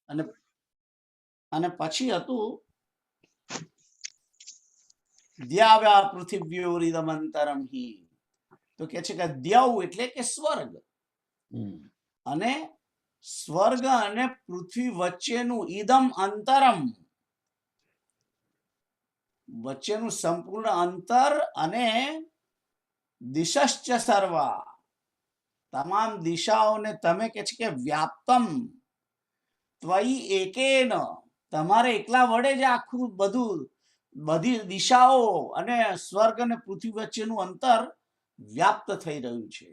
અને અને પછી હતું દ્યાવ્યા પૃથિવ્યોરિદમંતરમ હિ, તો કે છે કે દ્યવ એટલે કે સ્વર્ગ, અને સ્વર્ગ અને પૃથ્વી વચ્ચેનું ઈદમ અંતરમ, વચ્ચેનું સંપૂર્ણ અંતર, અને દિશશ્ચ સર્વા, તમામ દિશાઓને તમે કે છે કે વ્યાપ્તમ ત્વયી એકેન, તમારે એકલા વડે જ આખું બધી દિશાઓ અને સ્વર્ગ અને પૃથ્વી વચ્ચેનું અંતર વ્યાપ્ત થઈ રહ્યું છે,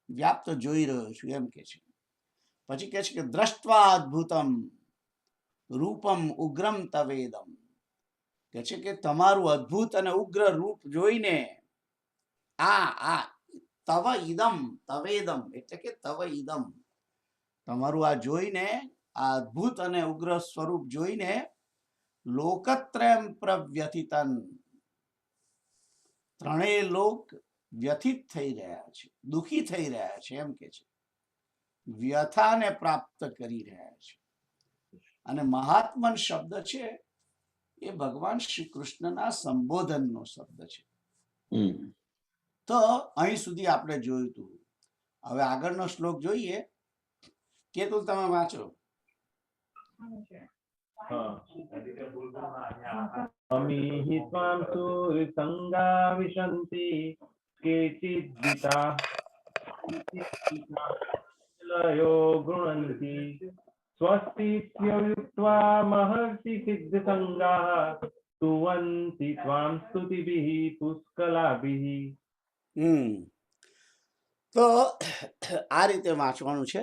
વ્યાપ્ત જોઈ રહ્યો છું એમ કે છે. પછી કે છે કે દ્રષ્ટવા અદ્ભુતમ રૂપમ ઉગ્રમ તવેદમ, કે છે કે તમારું અદ્ભુત અને ઉગ્ર રૂપ જોઈને, આ તવ ઈદમ, તવેદમ એટલે કે તવ ઈદમ, તમારું આ જોઈને, આ અદ્ભુત અને ઉગ્ર સ્વરૂપ જોઈને, લોકત્રયમ પ્રવ્યથિતન, ત્રણેય લોક વ્યથિત થઈ રહ્યા છે, દુખી થઈ રહ્યા છે એમ કે છે, વ્યથાને પ્રાપ્ત કરી રહ્યા છે. અને મહાત્મન શબ્દ છે એ ભગવાન શ્રી કૃષ્ણના સંબોધનનો શબ્દ છે. તો અહીં સુધી આપણે જોયું હતું. હવે આગળનો શ્લોક જોઈએ. કેતુલ તમે વાંચો. અમીહિ ત્વાં સૂરસંગા વિશન્તિ કેચિદ્વિતા લયો ગૃણન્તિ સ્વસ્તિત્યુક્ત્વા મહર્ષિ સિદ્ધસંગાઃ સ્તુવન્તિ ત્વાં સ્તુતિભિઃ પુષ્કલાભિઃ. તો આ રીતે વાંચવાનું છે.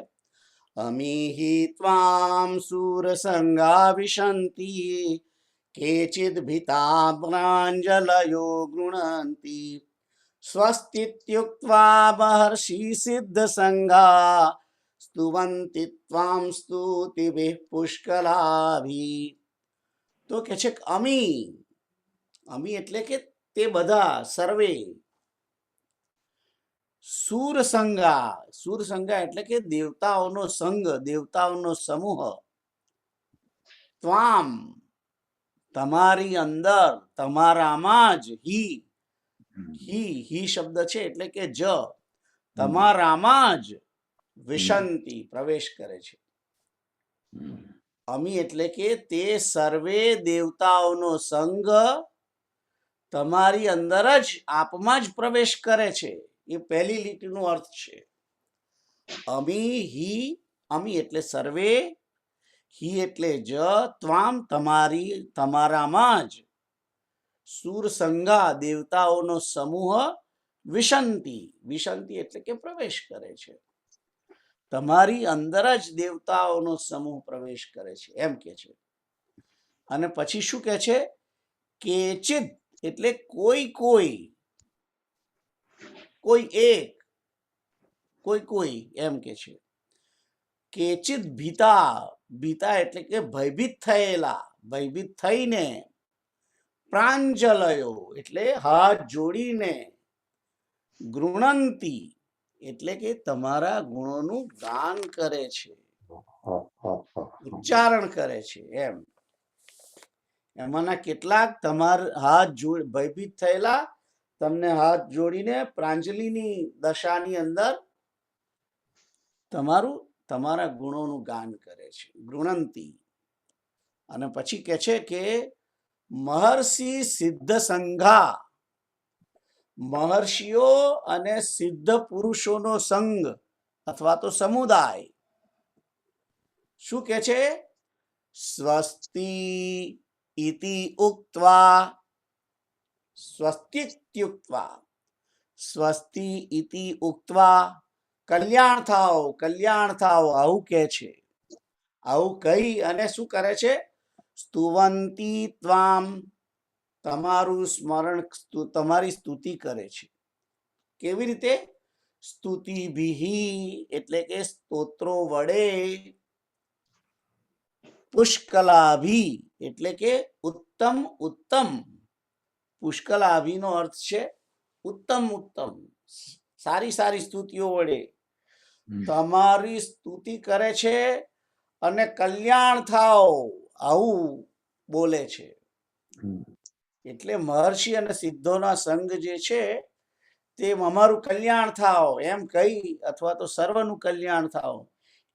અમીહિ ત્વાં શૂરસંગા વિશન્તિ કેચિદ ભીતા પ્રાંજલયો ગૃણન્તિ સ્વસ્તિત્યુક્ત્વા મહર્ષિ સિદ્ધસંગા સ્તુવન્તિ ત્વાં સ્તુતિભિઃ પુષ્કલાભિઃ. તો કે છે અમી એટલે કે તે બધા, સર્વે, સુરસંગા એટલે કે દેવતાઓનો સંઘ, દેવતાઓનો સમૂહ, ત્વામ તમારી અંદર, તમારામાં જ, હી શબ્દ છે એટલે કે જ, તમારામાં જ વિશંતિ પ્રવેશ કરે છે. અમી એટલે કે તે સર્વે દેવતાઓનો સંઘ તમારી અંદર જ, આપમાં જ પ્રવેશ કરે છે. એ પહેલી લીટીનો અર્થ છે. અમી એટલે સર્વે, હી એટલે જ, ત્વામ તમારી, તમારામાં જ, સુરસંગા દેવતાઓનો સમૂહ, વિશંતિ એટલે કે પ્રવેશ કરે છે. તમારી અંદર જ દેવતાઓનો સમૂહ પ્રવેશ કરે છે એમ કે છે. અને પછી શું કે છે? કેચિદ એટલે કોઈ એક, કોઈ એમ કે છે. કેચિદ ભીતા એટલે કે ભયભીત થયેલા, ભયભીત થઈને, પ્રાંજલયો એટલે હાથ જોડીને, ગૃણંતી એટલે કે તમારા ગુણોનું ગાન કરે છે, ઉચ્ચારણ કરે છે એમ. એમાંના કેટલાક તમારા હાથ જોડી ભયભીત થયેલા, તમને હાથ જોડીને પ્રાંજલિની દશાની અંદર તમારા ગુણોનું ગાન કરે છે, ગૃણંતી. અને પછી કે છે કે મહર્ષિ સિદ્ધ સંઘા, મહર્ષિઓ અને સિદ્ધ પુરુષોનો સંઘ અથવા તો સમુદાય. શું કે છે? સ્વસ્તિ ઇતિ ઉક્ત્વા, સ્વસ્તિત્યુક્ત્વા, સ્વસ્તિ ઇતિ ઉક્ત્વા, કલ્યાણ થાઓ આવું કે છે. આવું કહી અને શું કરે છે? સ્તુવંતી ત્વામ, તમારું સ્મરણ, તમારી સ્તુતિ કરે છે. કેવી રીતે? સ્તુતિભિઃ એટલે કે સ્તોત્રો વડે, પુષ્કલાભિ એટલે કે ઉત્તમ, પુષ્કલાભિનો અર્થ છે ઉત્તમ, સારી સ્તુતિઓ વડે તમારી સ્તુતિ કરે છે. અને કલ્યાણ થાઓ, આવું બોલે છે. એટલે મહર્ષિ અને સિદ્ધોના સંગ જે છે તે અમારું કલ્યાણ થાઓ એમ કહી, અથવા તો સર્વનું કલ્યાણ થાઓ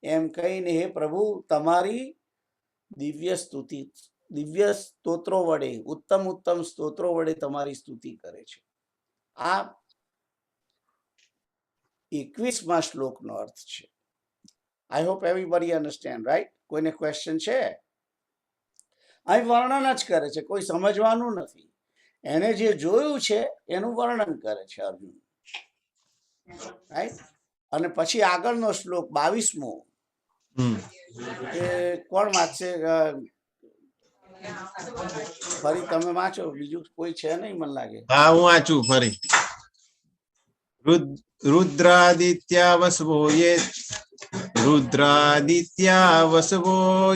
એમ કહીને હે પ્રભુ તમારી દિવ્ય સ્તુતિ, દિવ્ય સ્તોત્રો વડે, ઉત્તમ ઉત્તમ સ્તોત્રો વડે તમારી સ્તુતિ કરે છે. આ 21મા શ્લોકનો અર્થ છે. I hope everybody understand, right? કોઈને ક્વેશ્ચન છે? અહીં વર્ણન જ કરે છે, કોઈ સમજવાનું નથી. એને જે જોયું છે એનું વર્ણન કરે છે અર્જુન, રાઈટ? અને પછી આગળનો શ્લોક 22મો એ કોણ વાંચશે? ફરી તમે વાંચો, બીજું કોઈ છે નહીં મને લાગે. હા, હું વાંચું ફરી. रुद्रादित्या वसवो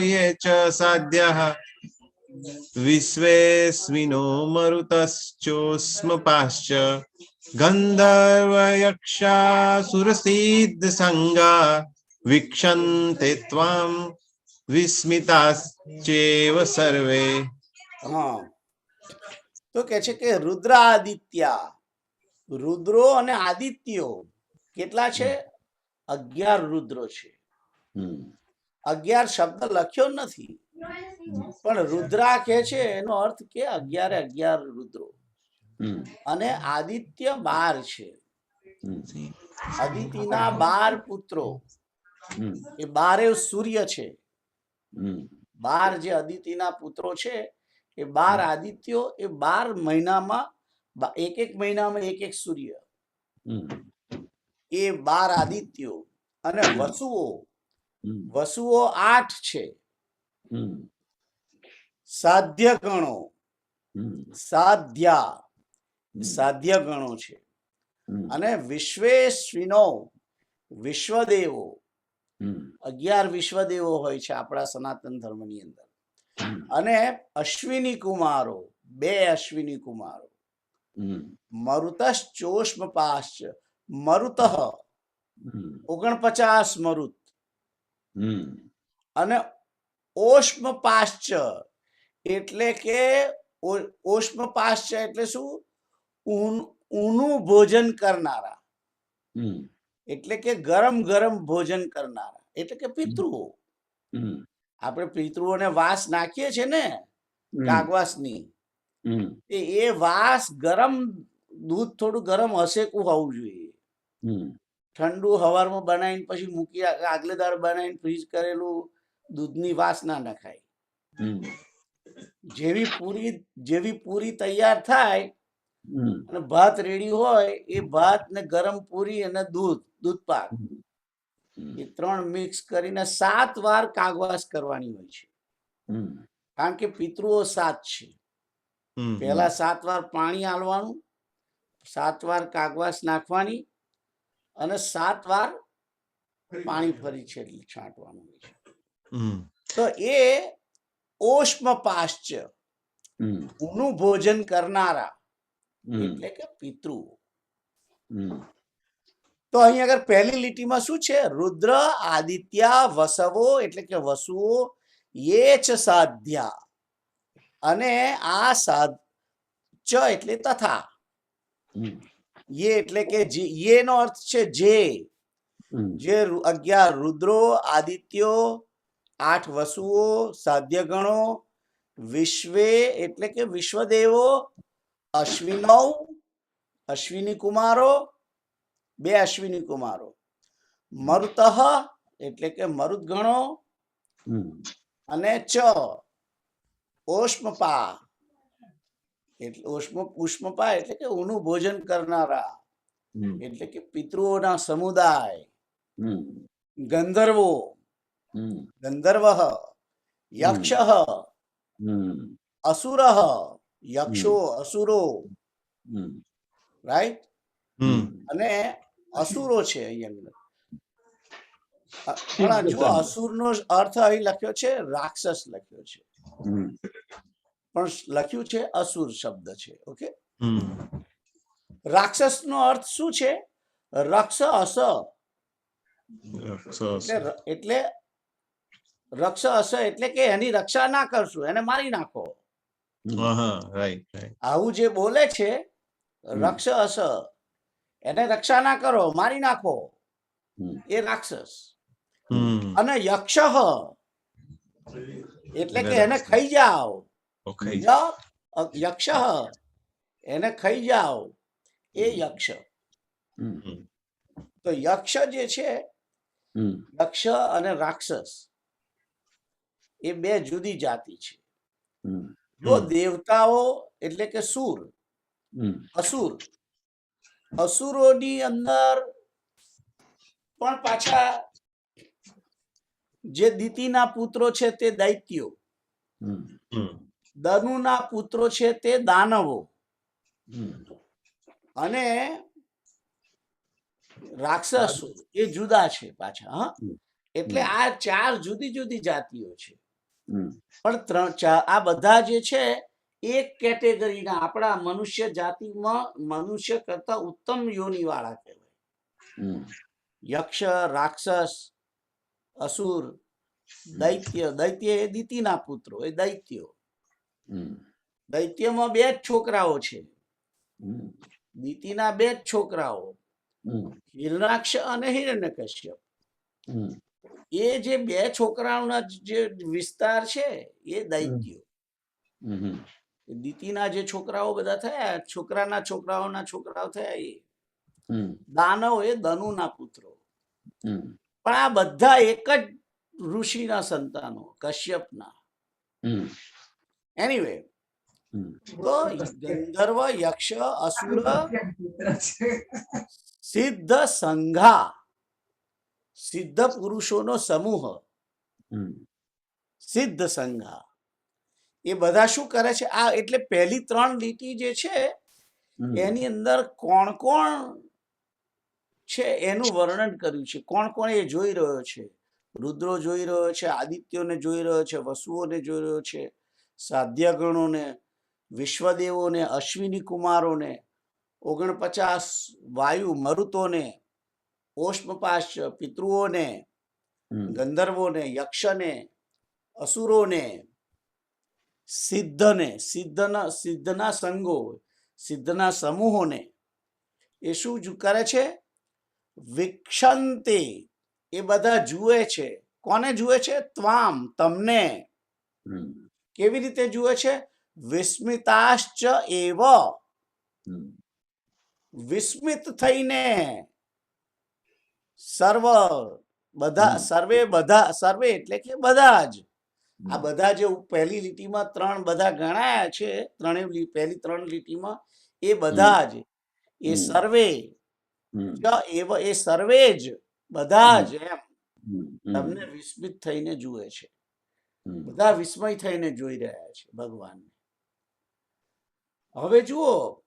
ये च साध्यः विश्वेस्मिनो मरुतश्चोष्मपाश्च गन्धर्वयक्षासुरसिद्ध संगा वीक्षन्ते त्वां विस्मिताश्चैव सर्वे. હા, તો કે છે કે રુદ્રાદિત્યા, રુદ્રો અને આદિત્યો કેટલા છે? 11 રુદ્રો છે. 11 શબ્દ લખ્યો નથી, પણ રુદ્રા કે છે એનો અર્થ કે 11 રુદ્રો. અને આદિત્ય 12 છે. અદિતિના 12 પુત્રો, એ 12 સૂર્ય છે. 12 જે અદિતિના પુત્રો છે એ 12 આદિત્યો, એ 12 મહિનામાં એક મહિનામાં એક સૂર્ય, એ 12 આદિત્યો. અને વસુઓ, વસુઓ 8 છે. સાધ્ય ગણો, સાધ્ય ગણો છે. અને વિશ્વેશ્વિનો, વિશ્વદેવો, 11 વિશ્વદેવો હોય છે આપણા સનાતન ધર્મની અંદર. અને અશ્વિની કુમારો, 2 અશ્વિની કુમારો. મરુતશ્ચોષ્મપાશ્ચ, મરુત 49 મરુત. અને ઓષ્મપાશ્ચ એટલે કે ઓષ્મપાશ્ચ એટલે શું? ઊનું ભોજન કરનારા, એટલે કે ગરમ ગરમ ભોજન કરનારા, એટલે કે પિતૃઓ. આપણે પિતૃઓને વાસ નાખીએ છીએ ને, કાગવાસની, એ વાસ ગરમ, દૂધ થોડું ગરમ હસેકું હોવું જોઈએ. ઠંડુ હવારમાં બનાવીને પછી મૂકી, આગલે દાડ બનાવીને ફ્રીજ કરેલું દૂધની વાસ ના નખાય. જેવી પૂરી તૈયાર થાય અને ભાત રેડી હોય, એ ભાત ને ગરમ પૂરી અને દૂધ પાક, એ 3 મિક્સ કરીને 7 વાર કાગવાસ કરવાની હોય છે. કારણ કે પિતૃઓ 7 છે. પહેલા 7 વાર પાણી આલવાનું, 7 વાર કાગવાસ નાખવાની, અને 7 વાર પાણી ફરી છાંટવાનું હોય છે. તો એ ઓષ્મપાશ્ચ, ઊનું ભોજન કરનારા, એટલે કે પિતૃઓ. તો અહીં આગળ પહેલી લીટીમાં શું છે? રુદ્ર આદિત્યા વસવો, એટલે કે વસુઓ, યે ચ સાધ્યા. અને આ ચ એટલે તથા, યે એટલે કે યે નો અર્થ છે જે 11 રુદ્રો, આદિત્યો, 8 વસુઓ, સાધ્ય ગણો, વિશ્વે એટલે કે વિશ્વદેવો, અશ્વિનૌ અશ્વિની કુમારો, 2 અશ્વિની કુમારો, મરુત એટલે કે મરુદ ગણો, અને ચ ઓષ્મપા એટલે ઉષ્મપા એટલે કે ઊનું ભોજન કરનારા, એટલે કે પિતૃઓના સમુદાય. ગંધર્વો, ગંધર્વ, યક્ષ, અસુર, યક્ષો અસુરો, રાઈટ? અને અસુરો છે અહીંયા. જો અસુરનો અર્થ અહીં લખ્યો છે રાક્ષસ લખ્યો છે, પણ લખ્યું છે અસુર શબ્દ છે. ઓકે, રાક્ષસ નો અર્થ શું છે? રક્ષ અસ, એટલે રક્ષ એટલે કે એની રક્ષા ના કરશું, એને મારી નાખો. Right right. આવું જે બોલે છે રક્ષ એને રક્ષા ના કરો, મારી નાખો, એ રાક્ષસ. અને યક્ષ એટલે કે એને ખાઈ જાઓ. ઓકે. યક્ષ એને ખાઈ જાઓ, એ યક્ષ. તો યક્ષ જે છે, યક્ષ અને રાક્ષસ એ બે જુદી જાતિ છે. જો દેવતાઓ એટલે કે સુર, અસુર, અસુરોની અંદર પણ પાછા જે દિતિના પુત્રો છે તે દૈત્યો, દનુના પુત્રો છે તે દાનવો, અને રાક્ષસો એ જુદા છે પાછા. હા, એટલે આ ચાર જુદી જુદી જાતિઓ છે. પણ આ બધા જે છે એક કેટેગરીના આપણા મનુષ્ય જાતિમાં મનુષ્ય કરતા ઉત્તમ યોનિ વાળા કહેવાય. યક્ષ, રાક્ષસ, અસુર, દૈત્ય. દૈત્ય એ દિતિના પુત્રો, એ દૈત્યો. દૈત્યમાં બે જ છોકરાઓ છે, દિતિના બે જ છોકરાઓ, હિરણાક્ષ અને હિરણ્યકશ્યપ. એ જે બે છોકરાઓના જે વિસ્તાર છે એ દૈત્યો. દિતિના જે છોકરાઓ બધા થયા, છોકરાના છોકરાઓના છોકરાઓ થયા, એ દાનવ, એ દનુના પુત્રો. પણ આ બધા એક જ ઋષિના સંતાનો, કશ્યપના. એનીવે, તો ગંધર્વ, યક્ષ, અસુર, સિદ્ધ સંઘા, સિદ્ધ પુરુષોનો સમૂહ, સિદ્ધ સંઘા, એ બધા શું કરે છે? આ એટલે પહેલી ત્રણ લીટી જે છે એની અંદર કોણ કોણ છે એનું વર્ણન કર્યું છે. કોણ કોણ એ જોઈ રહ્યો છે? રુદ્રો જોઈ રહ્યો છે, આદિત્યોને જોઈ રહ્યો છે, વસુઓને જોઈ રહ્યો છે, સાધ્યગણોને, વિશ્વદેવોને, અશ્વિની કુમારોને, 49 વાયુ મરુતોને, ઓષ્મપાશ પિતૃઓને, ગંધર્વોને, યક્ષને, અસુરોને, સિદ્ધના સંઘો, સિદ્ધના સમૂહોને. એ શું કરે છે? વિક્ષંતે, એ બધા જુએ છે. કોને જુએ છે? ત્વામ, તમને. કેવી રીતે જુએ છે? વિસ્મિતાશ્ચ એવ, વિસ્મિત થઈને. સર્વ, બધા, સર્વે, બધા, સર્વે એટલે કે બધા જ. આ બધા જે પહેલી લીટીમાં ત્રણ બધા ગણાયા છે, પહેલી ત્રણ લીટીમાં, એ બધા જ, એ સર્વે, એ સર્વે જ, બધા જ, એમ તમને વિસ્મિત થઈને જુએ છે. બધા વિસ્મય થઈને જોઈ રહ્યા છે ભગવાનને. હવે જુઓ,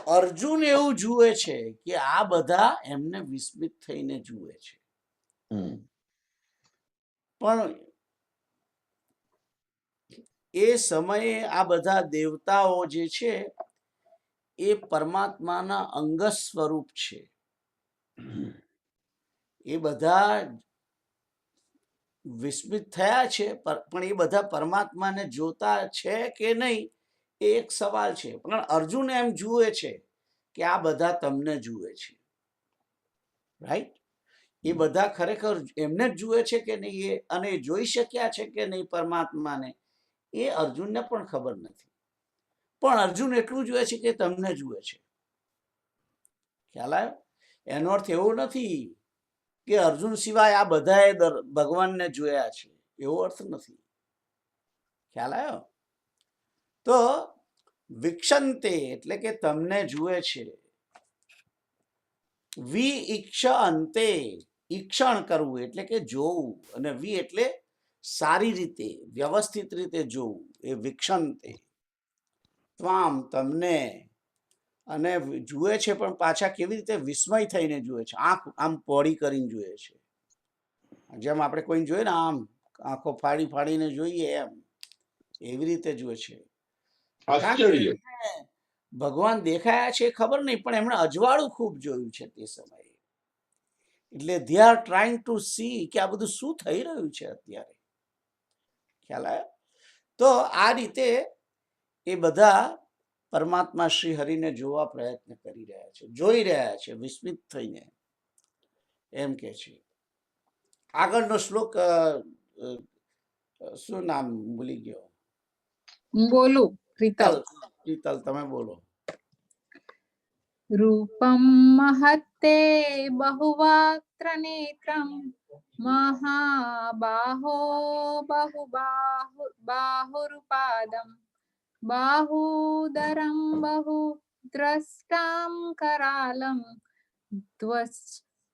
અર્જુન એવું જુએ છે કે આ બધા એમને વિસ્મિત થઈને જુએ છે. પણ એ સમયે આ બધા દેવતાઓ જે છે એ પરમાત્માના અંગ સ્વરૂપ છે. એ બધા વિસ્મિત થયા છે, પણ એ બધા પરમાત્માને જોતા છે કે નહીં એ એક સવાલ છે. પણ અર્જુન એમ જુએ છે કે આ બધા તમને જુએ છે. રાઈટ? એ બધા ખરેખર એમને જ જુએ છે કે નહીં, અને જોઈ શક્યા છે કે નહીં પરમાત્માને, એ અર્જુનને પણ ખબર નથી. પણ અર્જુન એટલું જુએ છે કે તમને જુએ છે. ખ્યાલ આવ્યો? એનો અર્થ એવો નથી કે અર્જુન સિવાય આ બધાએ ભગવાનને જોયા છે, એવો અર્થ નથી. ખ્યાલ આવ્યો? તો વિક્ષંતે એટલે કે તમને જુએ છે. વિઈક્ષંતે, ઈક્ષણ કરવું એટલે કે જોવું, અને વિ એટલે સારી રીતે, વ્યવસ્થિત રીતે જોવું, એ વિક્ષંતે. ત્વામ, તમને. અને જુએ છે પણ પાછા કેવી રીતે? વિસ્મય થઈને જુએ છે. આંખ આમ પહોળી કરીને જુએ છે. જેમ આપણે કોઈને જોઈએ ને આમ આંખો ફાડી ફાડીને જોઈએ એમ, એવી રીતે જુએ છે. ભગવાન દેખાયા છે ખબર નહીં, પણ એમણે અજવાળું ખૂબ જોયું છે તે સમયે. એટલે they are trying to C કે આ બધું શું થઈ રહ્યું છે અત્યારે. ખ્યાલ આવ્યો? તો આ રીતે એ બધા પરમાત્મા શ્રી હરિને જોવા પ્રયત્ન કરી રહ્યા છે, જોઈ રહ્યા છે વિસ્મિત થઈને, એમ કે છે. આગળનો શ્લોક શું નામ ભૂલી ગયો? બોલું પ્રીતલ. પ્રીતલ તમે બોલો. रूपं महत्ते बहुवक्त्र नेत्रं महाबाहो बाहुरुपादं बाहूदरं बहुद्रष्टां करालं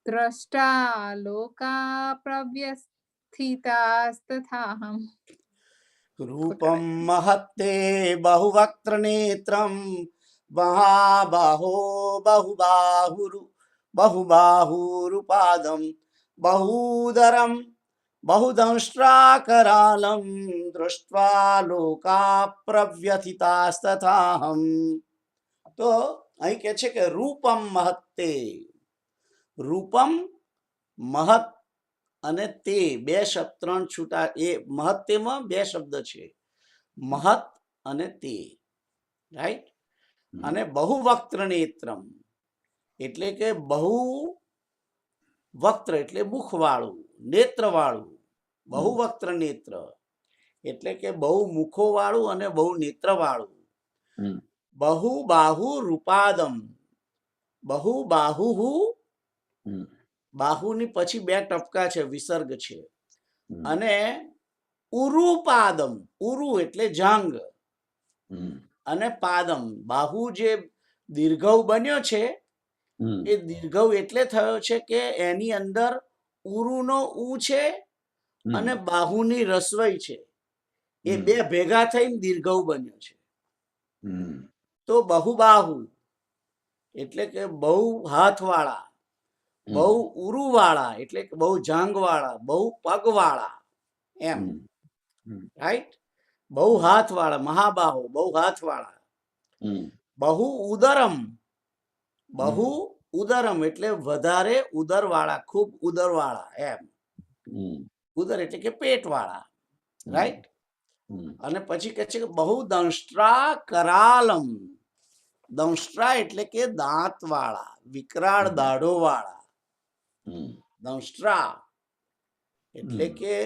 द्रष्टा लोका प्रव्यथितास्तथाहम्. रूपं महत्ते बहुवक्त्र नेत्रं महाबाहो बहुबाहुरुपादं बहूदरं बहुदंष्ट्राकरालं दृष्ट्वा लोका प्रव्यथितास्तथाहम्. તો અહીં કહે છે કે રૂપમ મહત્તે, રૂપમ મહત અને તે બે શબ્દ ત્રણ છૂટા, એ મહત્તેમાં બે શબ્દ છે, મહત અને તે, રાઈટ. અને બહુવક્ત્ર નેત્રમ એટલે કે બહુ વક્ત્ર એટલે મુખવાળું, નેત્રવાળું. બહુવક્ત્ર નેત્ર એટલે કે બહુ મુખોવાળું અને બહુ નેત્રવાળું. બહુ બાહુ રૂપાદમ, બહુ બાહુ, બાહુની પછી બે ટપકા છે, વિસર્ગ છે. અને ઉરુપાદમ, ઉરુ એટલે જાંગ, અને પાદમ, બાહુ જે દીર્ઘવ બન્યો છે એ દીર્ઘવ એટલે થયો છે કે એની અંદર ઉરુનો ઉ છે અને બાહુની રસવઈ છે, એ બે ભેગા થઈને દીર્ઘવ બન્યો છે. તો બહુબાહુ એટલે કે બહુ હાથવાળા, બહુ ઉરુવાળા એટલે કે બહુ જાંગવાળા, બહુ પગવાળા, એમ, રાઈટ. બહુ હાથવાળા, મહાબાહુ બહુ હાથવાળા. બહુ ઉદરમ, બહુ ઉદરમ એટલે વધારે ઉદરવાળા, ખૂબ ઉદરવાળા, એમ. ઉદર એટલે કે પેટવાળા, રાઈટ. અને પછી કહે છે કે બહુ દંષ્ટ્રા કરાલમ, દંષ્ટ્રા એટલે કે દાંતવાળા, વિકરાળ દાઢોવાળા. દંષ્ટ્રા એટલે કે,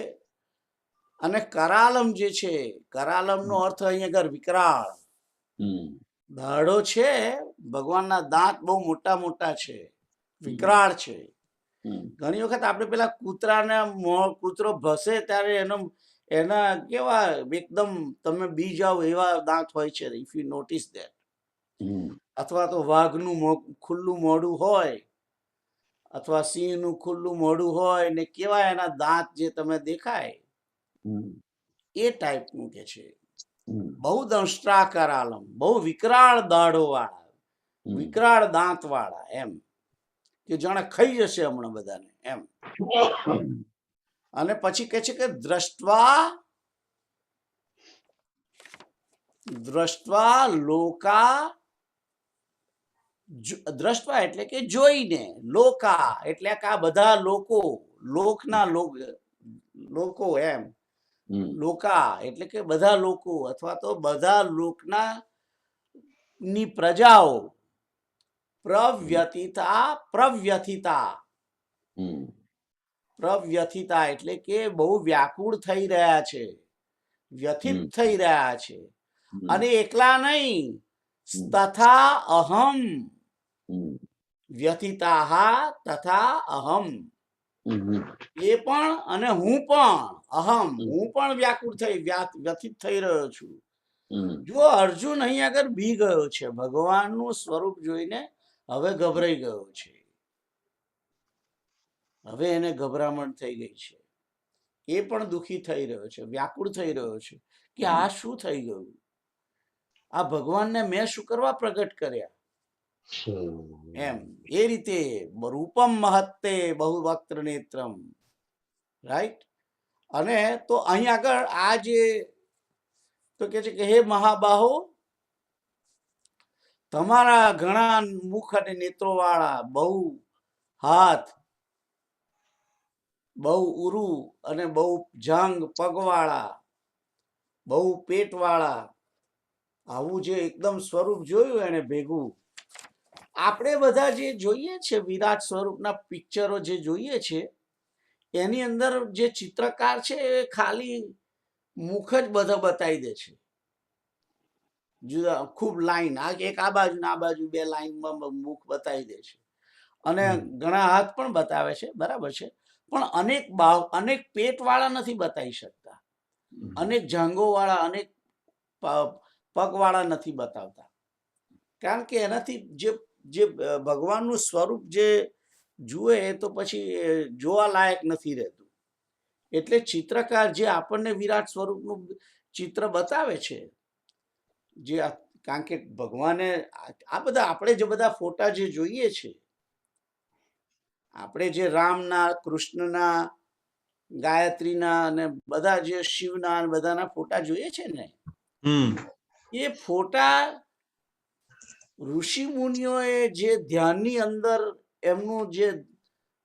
અને કરાલમ જે છે, કરાલમ નો અર્થ અહીંયા આગળ વિકરાળ. દાઢો છે, ભગવાનના દાંત બહુ મોટા મોટા છે, વિકરાળ છે. ઘણી વખત આપણે પેલા કૂતરાને કૂતરો ભસે ત્યારે એના કેવા એકદમ તમે બી જાઓ એવા દાંત હોય છે, ઇફ યુ નોટિસ ધેટ. અથવા તો વાઘનું ખુલ્લું મોઢું હોય, અથવા સિંહનું ખુલ્લું મોઢું હોય ને કેવા એના દાંત જે તમે દેખાય, એ ટાઈપનું કે છે. બહુ દંષ્ટ્રા કરાલમ, બહુ વિકરાળ દાઢો વાળા, વિકરાળ દાંત વાળા, એમ કે જાણે ખાઈ જશે હમણાં બધાને, એમ. અને પછી કહે છે કે દ્રષ્ટવા લોકા, દ્રષ્ટવા એટલે કે જોઈને, લોકા એટલે કે આ બધા લોકો, લોકના લોકો, એમ. લોકા એટલે કે બધા લોકો, અથવા તો બધા લોકના ની પ્રજાઓ. પ્રવ્યથિતા એટલે કે બહુ વ્યાકુળ થઈ રહ્યા છે, વ્યથિત થઈ રહ્યા છે. અને એકલા નહીં, તથા અહમ, વ્યથિતા તથા અહમ, એ પણ અને હું પણ, અહમ હું પણ વ્યાકુળ થઈ, વ્યથિત થઈ રહ્યો છું. જો અર્જુન અહીં આગળ બી ગયો છે, ભગવાનનું સ્વરૂપ જોઈને હવે ગભરાઈ ગયો છે, હવે એને ગભરામણ થઈ ગઈ છે. એ પણ દુઃખી થઈ રહ્યો છે, વ્યાકુળ થઈ રહ્યો છે કે આ શું થઈ ગયું, આ ભગવાનને મેં શું કરવા પ્રગટ કર્યા, એમ. એ રીતે રૂપમ મહત્તે બહુવક્ત્ર નેત્રમ, રાઈટ. અને તો અહીં આગળ આ જે તો કે છે કે હે મહાબાહો, તમારા ઘણા મુખ અને નેત્રો વાળા, બહુ હાથ, બહુ ઉરુ અને બહુ જાંગ પગવાળા, બહુ પેટવાળા, આવું જે એકદમ સ્વરૂપ જોયું એને ભેગું. આપણે બધા જે જોઈએ છે વિરાટ સ્વરૂપના પિક્ચરો જે જોઈએ છે એની અંદર જે ચિત્રકાર છે એ ખાલી મુખ જ બધા બતાવી દે છે, જુદા ખૂબ લાઈન, એક આ બાજુ ને આ બાજુ બે લાઈનમાં મુખ બતાવી દે છે, અને ઘણા હાથ પણ બતાવે છે, બરાબર છે, પણ અનેક પેટવાળા નથી બતાવી શકતા, અનેક જાંઘોવાળા, અનેક પગવાળા નથી બતાવતા, કારણ કે એનાથી જે ભગવાનનું સ્વરૂપ જે જુએ એ તો પછી જોવા લાયક નથી રહેતું. એટલે ચિત્રકાર જે આપણને વિરાટ સ્વરૂપનું ચિત્ર બતાવે છે, જે કારણ કે ભગવાને આ બધા આપણે જે બધા ફોટા જે જોઈએ છે, આપણે જે રામના, કૃષ્ણના, ગાયત્રીના અને બધા જે શિવના બધાના ફોટા જોઈએ છે ને, એ ફોટા ઋષિ મુનિઓએ જે ધ્યાનની અંદર એમનું જે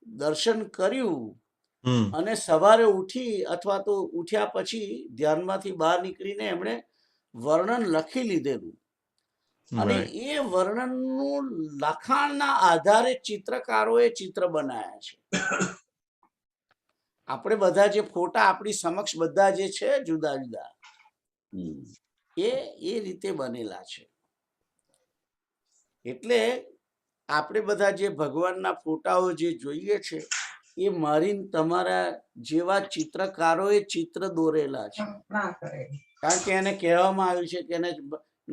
દર્શન કર્યું અને સવારે ઉઠી અથવા તો ઉઠ્યા પછી ધ્યાનમાંથી બહાર નીકળીને એમણે વર્ણન લખી લીધેલું, અને એ વર્ણનનું લખાણના આધારે ચિત્રકારોએ ચિત્ર બનાવ્યા છે. આપણે બધા જે ફોટા આપણી સમક્ષ બધા જે છે જુદા જુદા, એ રીતે બનેલા છે. એટલે આપણે બધા જે ભગવાનના ફોટાઓ જે જોઈએ છે એ મારી તમારા જેવા ચિત્રકારોએ ચિત્ર દોરેલા છે, કારણ કે એને કહેવામાં આવ્યું છે કે એને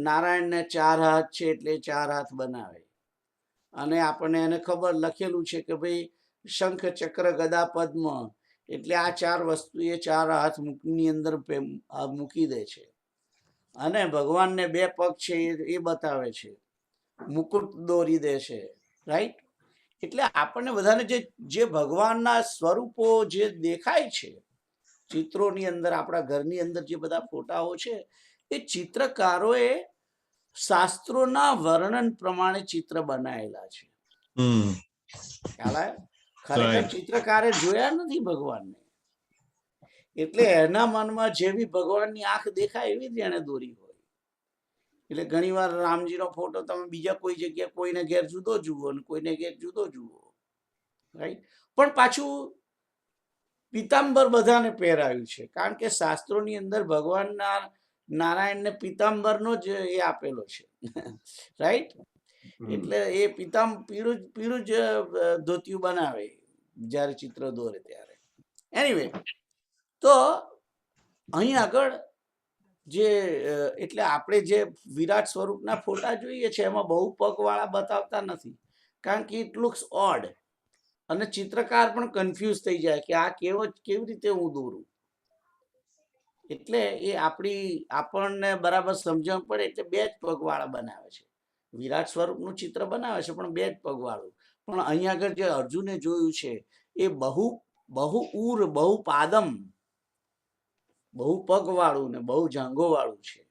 નારાયણને 4 હાથ છે એટલે 4 હાથ બનાવે, અને આપણને એને ખબર લખેલું છે કે ભાઈ શંખ ચક્ર ગદા પદ્મ એટલે આ 4 વસ્તુ એ 4 હાથ મુખની અંદર મૂકી દે છે, અને ભગવાનને 2 પગ છે એ બતાવે છે, મુકુટ દોરી દે છે, રાઈટ. એટલે આપણને બધાને જે ભગવાનના સ્વરૂપો જે દેખાય છે ચિત્રોની અંદર, આપણા ઘરની અંદર જે બધા ફોટાઓ છે એ ચિત્રકારોએ શાસ્ત્રોના વર્ણન પ્રમાણે ચિત્ર બનાવેલા છે. ખ્યાલ આવ્યો? ખરેખર ચિત્રકારે જોયા નથી ભગવાનને, એટલે એના મનમાં જેવી ભગવાનની આંખ દેખાય એવી જ એને દોરી હોય. એટલે ઘણી વાર રામજીનો ફોટો તમે બીજા કોઈ જગ્યાએ કોઈને ઘેર જુદો જુઓ અને કોઈને ઘેર જુદો જુઓ, રાઈટ. પણ પાછું પિતાંબર બધાને પહેરાયું છે, કારણ કે શાસ્ત્રોની અંદર ભગવાનના નારાયણને પિતાંબરનો જ એ આપેલો છે, રાઈટ. એટલે એ પીળું જ ધોતિયું બનાવે જ્યારે ચિત્ર દોરે ત્યારે. એનીવે, તો અહીં આગળ જે એટલે આપણે જે વિરાટ સ્વરૂપના ફોટા જોઈએ છે એમાં બહુ પગવાળા બતાવતા નથી, કારણ કે ઇટ લુક્સ ઓડ, અને ચિત્રકાર પણ કન્ફ્યુઝ થઈ જાય કે આ કેવી રીતે હું દોરું. એટલે એ આપણને બરાબર સમજણ પડે એટલે 2 જ પગવાળા બનાવે છે. વિરાટ સ્વરૂપનું ચિત્ર બનાવે છે પણ 2 જ પગવાળું. પણ અહીંયા આગળ જે અર્જુને જોયું છે એ બહુ બહુ પાદમ, બહુ પગવાળું ને બહુ જાંઘોવાળું છે,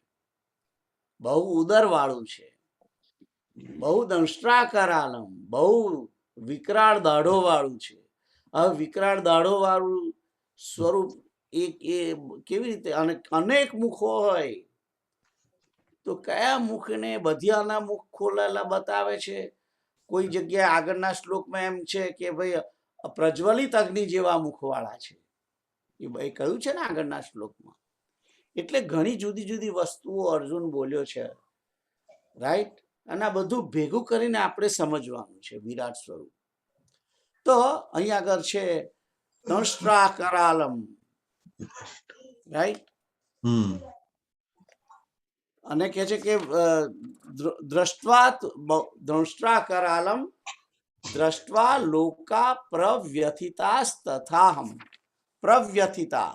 બહુ ઉદરવાળું છે, બહુ દંષ્ટ્રાકરાલમ, બહુ વિકરાળ દાઢો વાળું છે. હવે વિકરાળ દાઢો વાળું સ્વરૂપ એ કેવી રીતે, અને અનેક મુખો હોય તો કયા મુખને બધિયાના મુખ ખોલેલા બતાવે છે. કોઈ જગ્યાએ આગળના શ્લોકમાં એમ છે કે ભાઈ પ્રજ્વલિત અગ્નિ જેવા મુખવાળા છે, એ કહ્યું છે ને આગળના શ્લોકમાં. એટલે ઘણી જુદી જુદી વસ્તુઓ અર્જુન બોલ્યો છે, રાઈટ. અને આ બધું ભેગું કરીને આપણે સમજવાનું છે વિરાટ સ્વરૂપ. તો અહીં આગળ છે દંષ્ટ્રા કરાલમ, રાઈટ. અને કહે છે કે દ્રષ્ટ્વા કરાલમ દ્રષ્ટ્વા લોકા પ્રવ્યથિતાસ્તથાહમ. પ્રવ્યથિતા,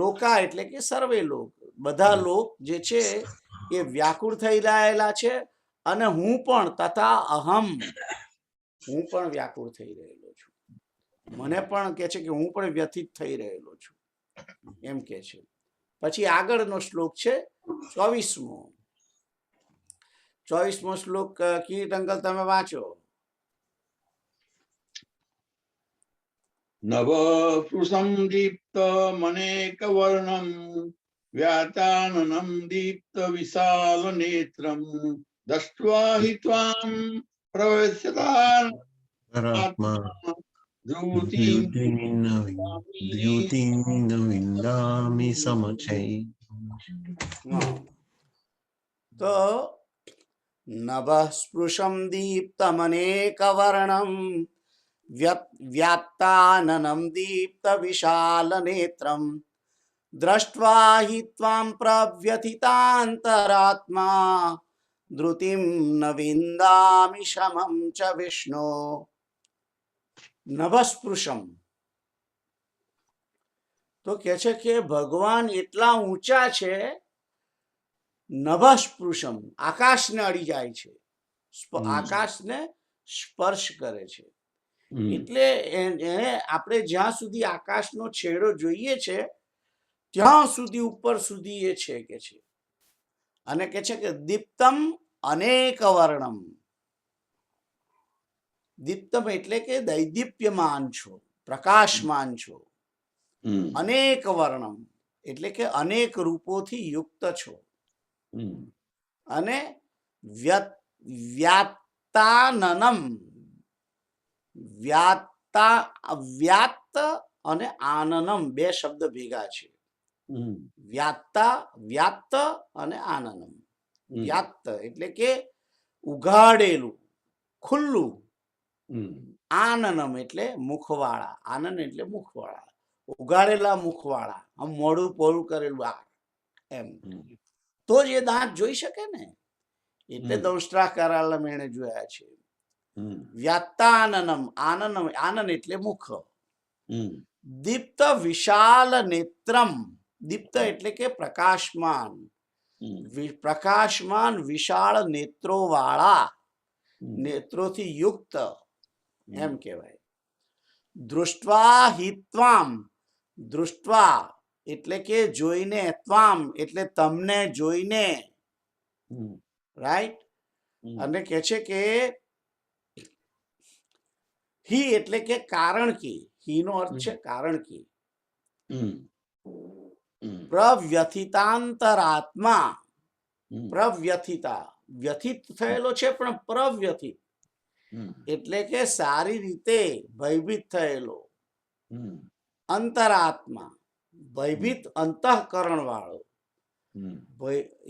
લોકા એટલે કે સર્વે લોક, બધા લોક જે છે એ વ્યાકુળ થઈ રહેલા છે, અને હું પણ તથા અહમ, હું પણ વ્યાકુળ થઈ રહેલો છું. મને પણ કે છે કે હું પણ વ્યથિત થઈ રહેલો છું, એમ કે છે. પછી આગળનો શ્લોક છે 24મો. 24મો શ્લોક કિરીટ અંકલ તમે વાંચો. નવ પૃષમ દીપ્તમનેકવર્ણમ વ્યાતાનનમ દીપ્ત વિશાલ નેત્રમ દૃષ્ટ્વા હિ ત્વામ પ્રવેશ્યતા પરાત્મા ધૃતિમ દ્યુતિં ન વિંદામિ સમચૈ. તો નભઃ સ્પૃશમ દીપ્તમનેકવર્ણમ વ્યાત્તાનનમ દીપ્ત વિશાલ નેત્રમ દ્રષ્ટ્વા હિ ત્વાં પ્રવ્યથિતાંતરાત્મા ધૃતિમ ન વિંદામિ શમં ચ વિષ્ણો. નભસ્પૃશમ તો કે છે કે ભગવાન એટલા ઊંચા છે, નભસ્પૃશમ આકાશને અડી જાય છે, આકાશને સ્પર્શ કરે છે. એટલે એને આપણે જ્યાં સુધી આકાશનો છેડો જોઈએ છે ત્યાં સુધી ઉપર સુધી એ છે કે છે. અને કે છે કે દીપ્તમ અનેક વર્ણમ. દીપ્તમ એટલે કે દૈદીપ્યમાન છો, પ્રકાશમાન છો. અનેક વર્ણમ એટલે કે અનેક રૂપોથી યુક્ત છો. અને વ્યાત્તાનનમ, વ્યાત્ત અને આનનમ બે શબ્દ ભેગા છે. વ્યાત્ત અને આનનમ. વ્યાત્ત એટલે કે ઉઘાડેલું, ખુલ્લું. આનનમ એટલે મુખવાળા. આનન એટલે મુખવાળા, ઉઘાડેલા મુખવાળા, આમ મોઢું પોળું કરેલું આ એમ. તો જ એ દાંત જોઈ શકે ને. એટલે દંષ્ટ્રાકારાલમ એને જોયા છે. વ્યાત્તાનનમ, આનન એટલે મુખ. દીપ્ત વિશાલ નેત્રમ, દીપ્ત એટલે કે પ્રકાશમાન, પ્રકાશમાન વિશાળ નેત્રો વાળા, નેત્રોથી યુક્ત એમ કહેવાય. દૃષ્ટ્વા હિ ત્વામ, દૃષ્ટ્વા એટલે કે જોઈને, ત્વામ એટલે તમને જોઈને, રાઈટ. અને કે છે કે હિ એટલે કે કારણ કે, હિ નો અર્થ છે કારણ કે. પ્રવ્યથિતાંતરાત્મા, પ્રવ્યથિતા વ્યથિત થયેલો છે પણ પ્રવ્યથિત એટલે કે સારી રીતે ભયભીત થયેલો. અંતરાત્મા ભયભીત અંતઃકરણ વાળો,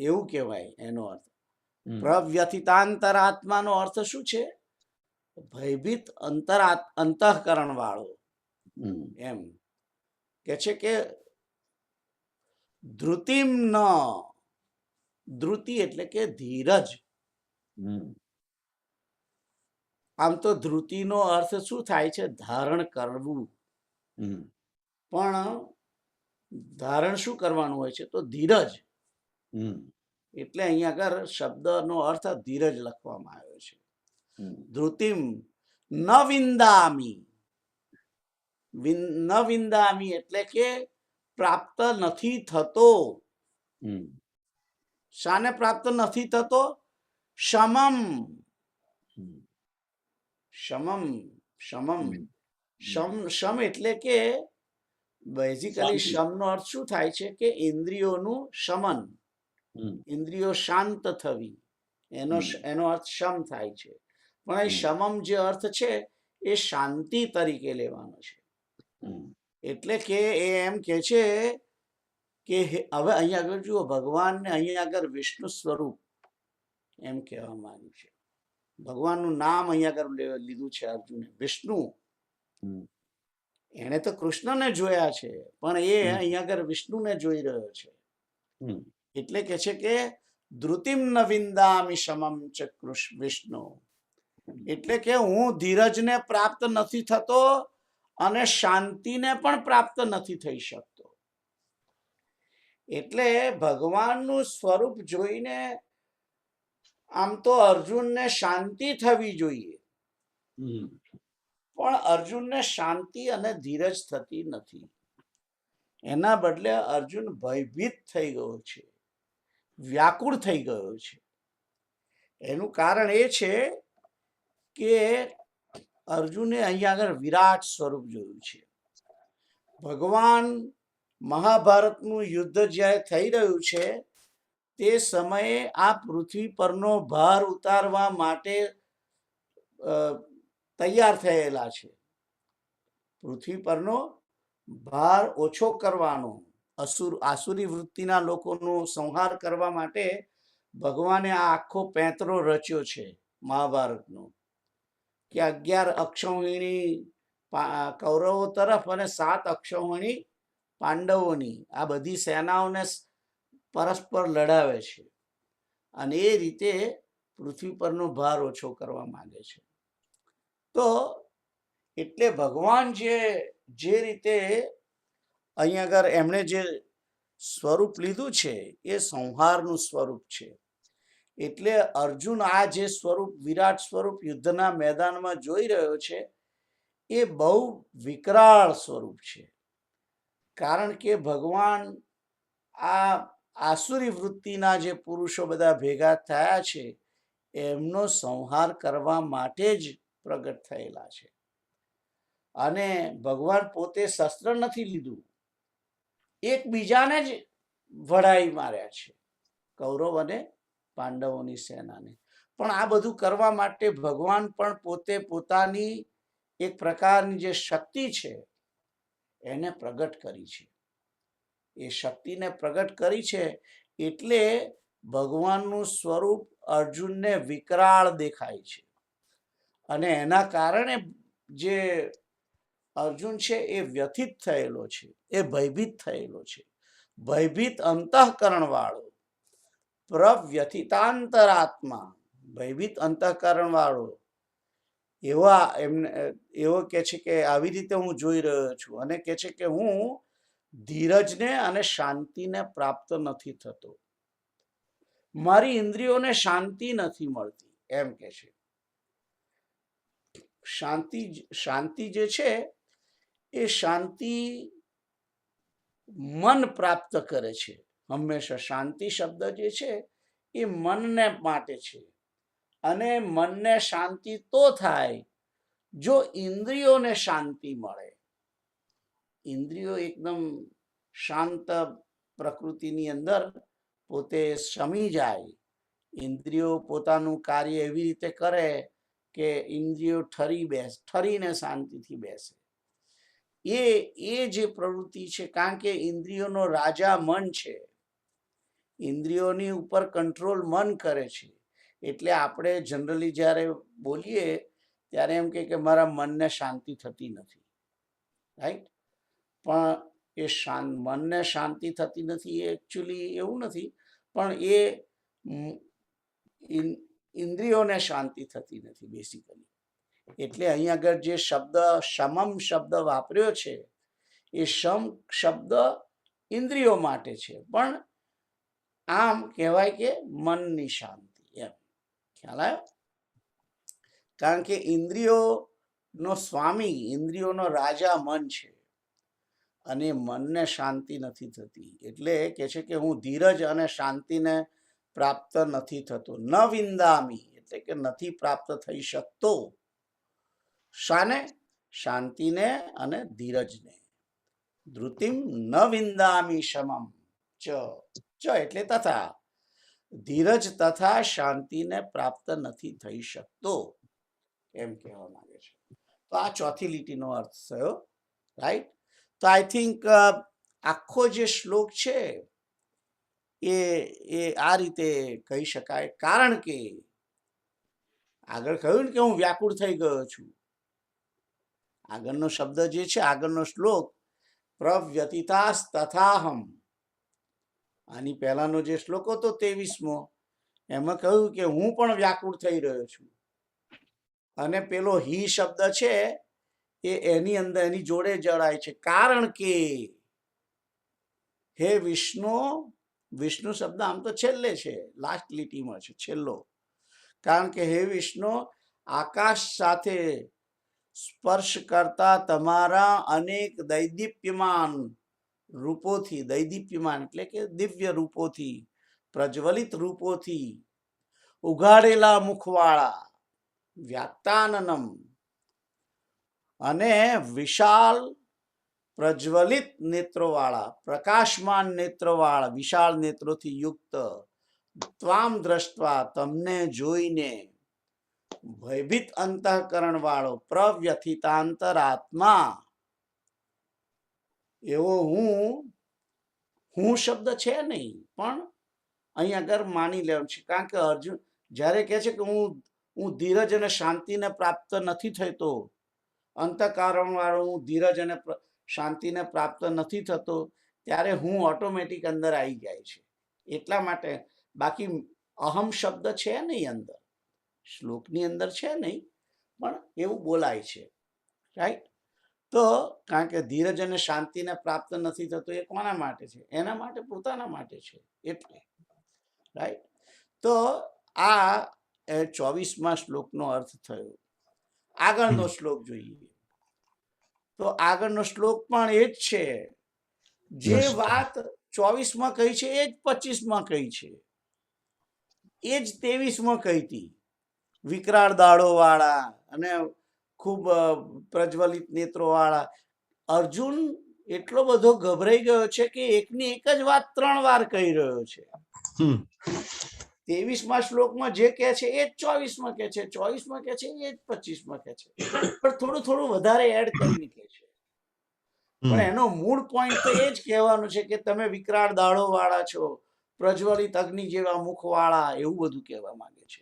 એવું કહેવાય એનો અર્થ. પ્રવ્યથિતાંતરાત્માનો અર્થ શું છે? ભયભીત અંતઃકરણ વાળો એમ. કે છે કે ધૃતિમ ન, ધૃતિ એટલે કે ધીરજ. આમ તો ધૃતિનો અર્થ શું થાય છે? ધારણ કરવું. પણ ધારણ શું કરવાનું હોય છે? તો ધીરજ. એટલે અહીંયા આગળ શબ્દનો અર્થ ધીરજ લખવામાં આવ્યો છે. ધૃતિમ ન વિંદામી, ન વિંદામી એટલે કે પ્રાપ્ત નથી થતો. શાને પ્રાપ્ત નથી થતો? શમમ, શમમ, શમમ. શમ એટલે કે બેઝિકલી શમનો અર્થ શું થાય છે? કે ઇન્દ્રિયોનું શમન, ઇન્દ્રિયો શાંત થવી, એનો અર્થ શમ થાય છે. પણ એ શમમ જે અર્થ છે એ શાંતિ તરીકે લેવાનો છે. એટલે કે એ એમ કે છે કે હવે અહીંયા આગળ જુઓ, ભગવાનને અહીંયા આગળ વિષ્ણુ સ્વરૂપ એમ કહેવામાં આવ્યું છે. ભગવાનનું નામ અહીંયા આગળ લીધું છે અર્જુને, વિષ્ણુ. એને તો કૃષ્ણને જોયા છે પણ એ અહીંયા આગળ વિષ્ણુને જોઈ રહ્યો છે. એટલે કે છે કે ધૃતિમ ન વિંદામિ શમમ ચ વિષ્ણુ. એટલે કે હું ધીરજને પ્રાપ્ત નથી થતો અને શાંતિને પણ પ્રાપ્ત નથી થઈ શકતો. એટલે ભગવાનનું સ્વરૂપ જોઈને આમ તો અર્જુનને શાંતિ થવી જોઈએ, પણ અર્જુનને શાંતિ અને ધીરજ થતી નથી. એના બદલે અર્જુન ભયભીત થઈ ગયો છે, વ્યાકુળ થઈ ગયો છે. એનું કારણ એ છે કે અર્જુને અહીંયા આગળ વિરાટ સ્વરૂપ જોયું છે. ભગવાન મહાભારતનું યુદ્ધ જ્યારે થઈ રહ્યું છે તે સમયે આ પૃથ્વી પરનો ભાર ઉતારવા માટે તૈયાર થયેલા છે. પૃથ્વી પરનો ભાર ઓછો કરવાનો, આસુરી વૃત્તિના લોકોનો સંહાર કરવા માટે ભગવાને આ આખો પેંતરો રચ્યો છે મહાભારતનો, કે 11 અક્ષૌહિણી કૌરવો તરફ અને 7 અક્ષૌહિણી પાંડવોની આ બધી સેનાઓને પરસ્પર લડાવે છે અને એ રીતે પૃથ્વી પરનો ભાર ઓછો કરવા માંગે છે. તો એટલે ભગવાન જે રીતે અહીંયા આગળ એમણે જે સ્વરૂપ લીધું છે એ સંહારનું સ્વરૂપ છે. એટલે અર્જુન આ જે સ્વરૂપ, વિરાટ સ્વરૂપ યુદ્ધના મેદાનમાં જોઈ રહ્યો છે એ બહુ વિકરાળ સ્વરૂપ છે. કારણ કે ભગવાન આ આસુરી વૃત્તિના જે પુરુષો બધા ભેગા થયા છે એમનો સંહાર કરવા માટે જ પ્રગટ થયેલા છે. અને ભગવાન પોતે શસ્ત્ર નથી લીધું, એકબીજાને જ વઢાઈ માર્યા છે, કૌરવ અને પાંડવોની સેનાને. પણ આ બધું કરવા માટે ભગવાન પણ પોતે પોતાની એક પ્રકારની જે શક્તિ છે એને પ્રગટ કરી છે. એ શક્તિને પ્રગટ કરી છે એટલે ભગવાનનું સ્વરૂપ અર્જુનને વિકરાળ દેખાય છે. અને એના કારણે જે અર્જુન છે એ વ્યથિત થયેલો છે, એ ભયભીત થયેલો છે. ભયભીત અંતઃકરણ વાળો, પ્રવ્યથિતાંતરાત્મા, ભયભીત અંતઃકરણ વાળો એવો કે છે કે આવી રીતે હું જોઈ રહ્યો છું અને કે છે કે હું ધીરજને અને શાંતિને પ્રાપ્ત નથી થતો, મારી ઇન્દ્રિયોને શાંતિ નથી મળતી, એમ કે છે. શાંતિ જે છે એ શાંતિ મન પ્રાપ્ત કરે છે હંમેશા. શાંતિ શબ્દ જે છે એ મનને માટે છે અને મનને શાંતિ તો થાય જો ઇન્દ્રિયોને શાંતિ મળે. ઇન્દ્રિયો એકદમ શાંત પ્રકૃતિની અંદર પોતે શમી જાય, ઇન્દ્રિયો પોતાનું કાર્ય એવી રીતે કરે કે ઇન્દ્રિયો ઠરીને શાંતિથી બેસે. એ જે પ્રવૃત્તિ છે, કારણ કે ઇન્દ્રિયોનો રાજા મન છે, ઇન્દ્રિયોની ઉપર કંટ્રોલ મન કરે છે. એટલે આપણે જનરલી જ્યારે બોલીએ ત્યારે એમ કે મારા મનને શાંતિ થતી નથી, રાઈટ? પણ એ મનને શાંતિ થતી નથી એ એકચ્યુઅલી એવું નથી, પણ એ ઇન્દ્રિયોને શાંતિ થતી નથી બેસિકલી. એટલે અહીંયા આગળ જે શબ્દ શમમ શબ્દ વાપર્યો છે એ શમ શબ્દ ઇન્દ્રિયો માટે છે, પણ આમ કહેવાય કે મનની શાંતિ, એમ ખ્યાલ આવ્યો? કારણ કે ઇન્દ્રિયોનો સ્વામી, ઇન્દ્રિયોનો રાજા મન છે અને મનને શાંતિ નથી થતી. એટલે કે છે કે હું ધીરજ અને શાંતિને પ્રાપ્ત નથી થતો. ન વિંદામી એટલે કે નથી પ્રાપ્ત થઈ શકતો. શાને? શાંતિને અને ધીરજને. ધૃતિમ ન વિંદામી શમમ ચ એટલે તથા, ધીરજ તથા શાંતિને પ્રાપ્ત નથી થઈ શકતો, એમ કહેવા માંગે છે. તો આ ચોથી લીટીનો અર્થ થયો, રાઈટ? તો આઈ થિંક આખો જે શ્લોક છે એ આ રીતે કહી શકાય. કારણ કે આગળ કહ્યું ને કે હું વ્યાકુળ થઈ ગયો છું. આગળનો શબ્દ જે છે, આગળનો શ્લોક પ્રવ્યતિતાસ તથાહમ, આની પહેલાનો જે શ્લોક હતો 23મો, એમાં કહ્યું કે હું પણ વ્યાકુળ થઈ રહ્યો છું. અને પેલો હી શબ્દ છે એ એની અંદર એની જોડે જડાય છે. કારણ કે હે વિષ્ણુ, વિષ્ણુ શબ્દ આમ તો છેલ્લે છે, લાસ્ટ લીટીમાં છે, છેલ્લો. કારણ કે હે વિષ્ણુ, આકાશ સાથે સ્પર્શ કરતા તમારા અનેક દૈદીપ્યમાન રૂપોથી, દૈદીપ્યમાન એટલે કે દિવ્ય રૂપોથી, પ્રજ્વલિત રૂપોથી, ઉઘાડેલા મુખવાળા, વ્યાત્તાનનમ અને વિશાલ પ્રજ્વલિત નેત્રોવાળા, પ્રકાશમાન નેત્રોવાળા, વિશાળ નેત્રોથી યુક્ત, ત્વામ દ્રષ્ટવા, તમને જોઈને, ભયભીત અંતઃકરણ વાળો, પ્રવ્યથિતાંતરાત્મા, એવો હું શબ્દ છે નહીં, પણ અહીં આગળ માની લેવાનું છે. કારણ કે અર્જુન જ્યારે કહે છે કે હું ધીરજ અને શાંતિને પ્રાપ્ત નથી થતો, અંતઃકરણ વાળો હું ધીરજ અને શાંતિને પ્રાપ્ત નથી થતો, ત્યારે હું ઓટોમેટિક અંદર આવી જાય છે. એટલા માટે, બાકી અહમ શબ્દ છે નહીં અંદર, શ્લોકની અંદર છે નહીં, પણ એવું બોલાય છે. રાઈટ? તો કારણ કે ધીરજ અને શાંતિને પ્રાપ્ત નથી થતો, એ કોના માટે છે? એના માટે, પોતાના માટે છે. એટલે રાઈટ? તો આ 24મા શ્લોકનો અર્થ થયો. આગળનો શ્લોક જોઈએ. તો આગળનો શ્લોક પણ એ જ છે. જે વાત 24માં કહી છે એ જ 25માં કહી છે, એ જ 23માં કહી હતી. વિકરાળ દાઢો વાળા અને ખૂબ પ્રજ્વલિત નેત્રો વાળા. અર્જુન એટલો બધો ગભરાઈ ગયો છે કે એકની એક જ વાત 3 વાર કહી રહ્યો છે. 23મા શ્લોકમાં જે કહે છે એ જ 24માં કહે છે, 24માં કહે છે એ જ 25માં કહે છે, પણ થોડું વધારે એડ કરીને કહે છે. પણ એનો મૂળ પોઈન્ટ તો એ જ કહેવાનું છે કે તમે વિકરાળ દાઢો વાળા છો, પ્રજ્વલિત અગ્નિ જેવા મુખ વાળા, એવું બધું કહેવા માંગે છે.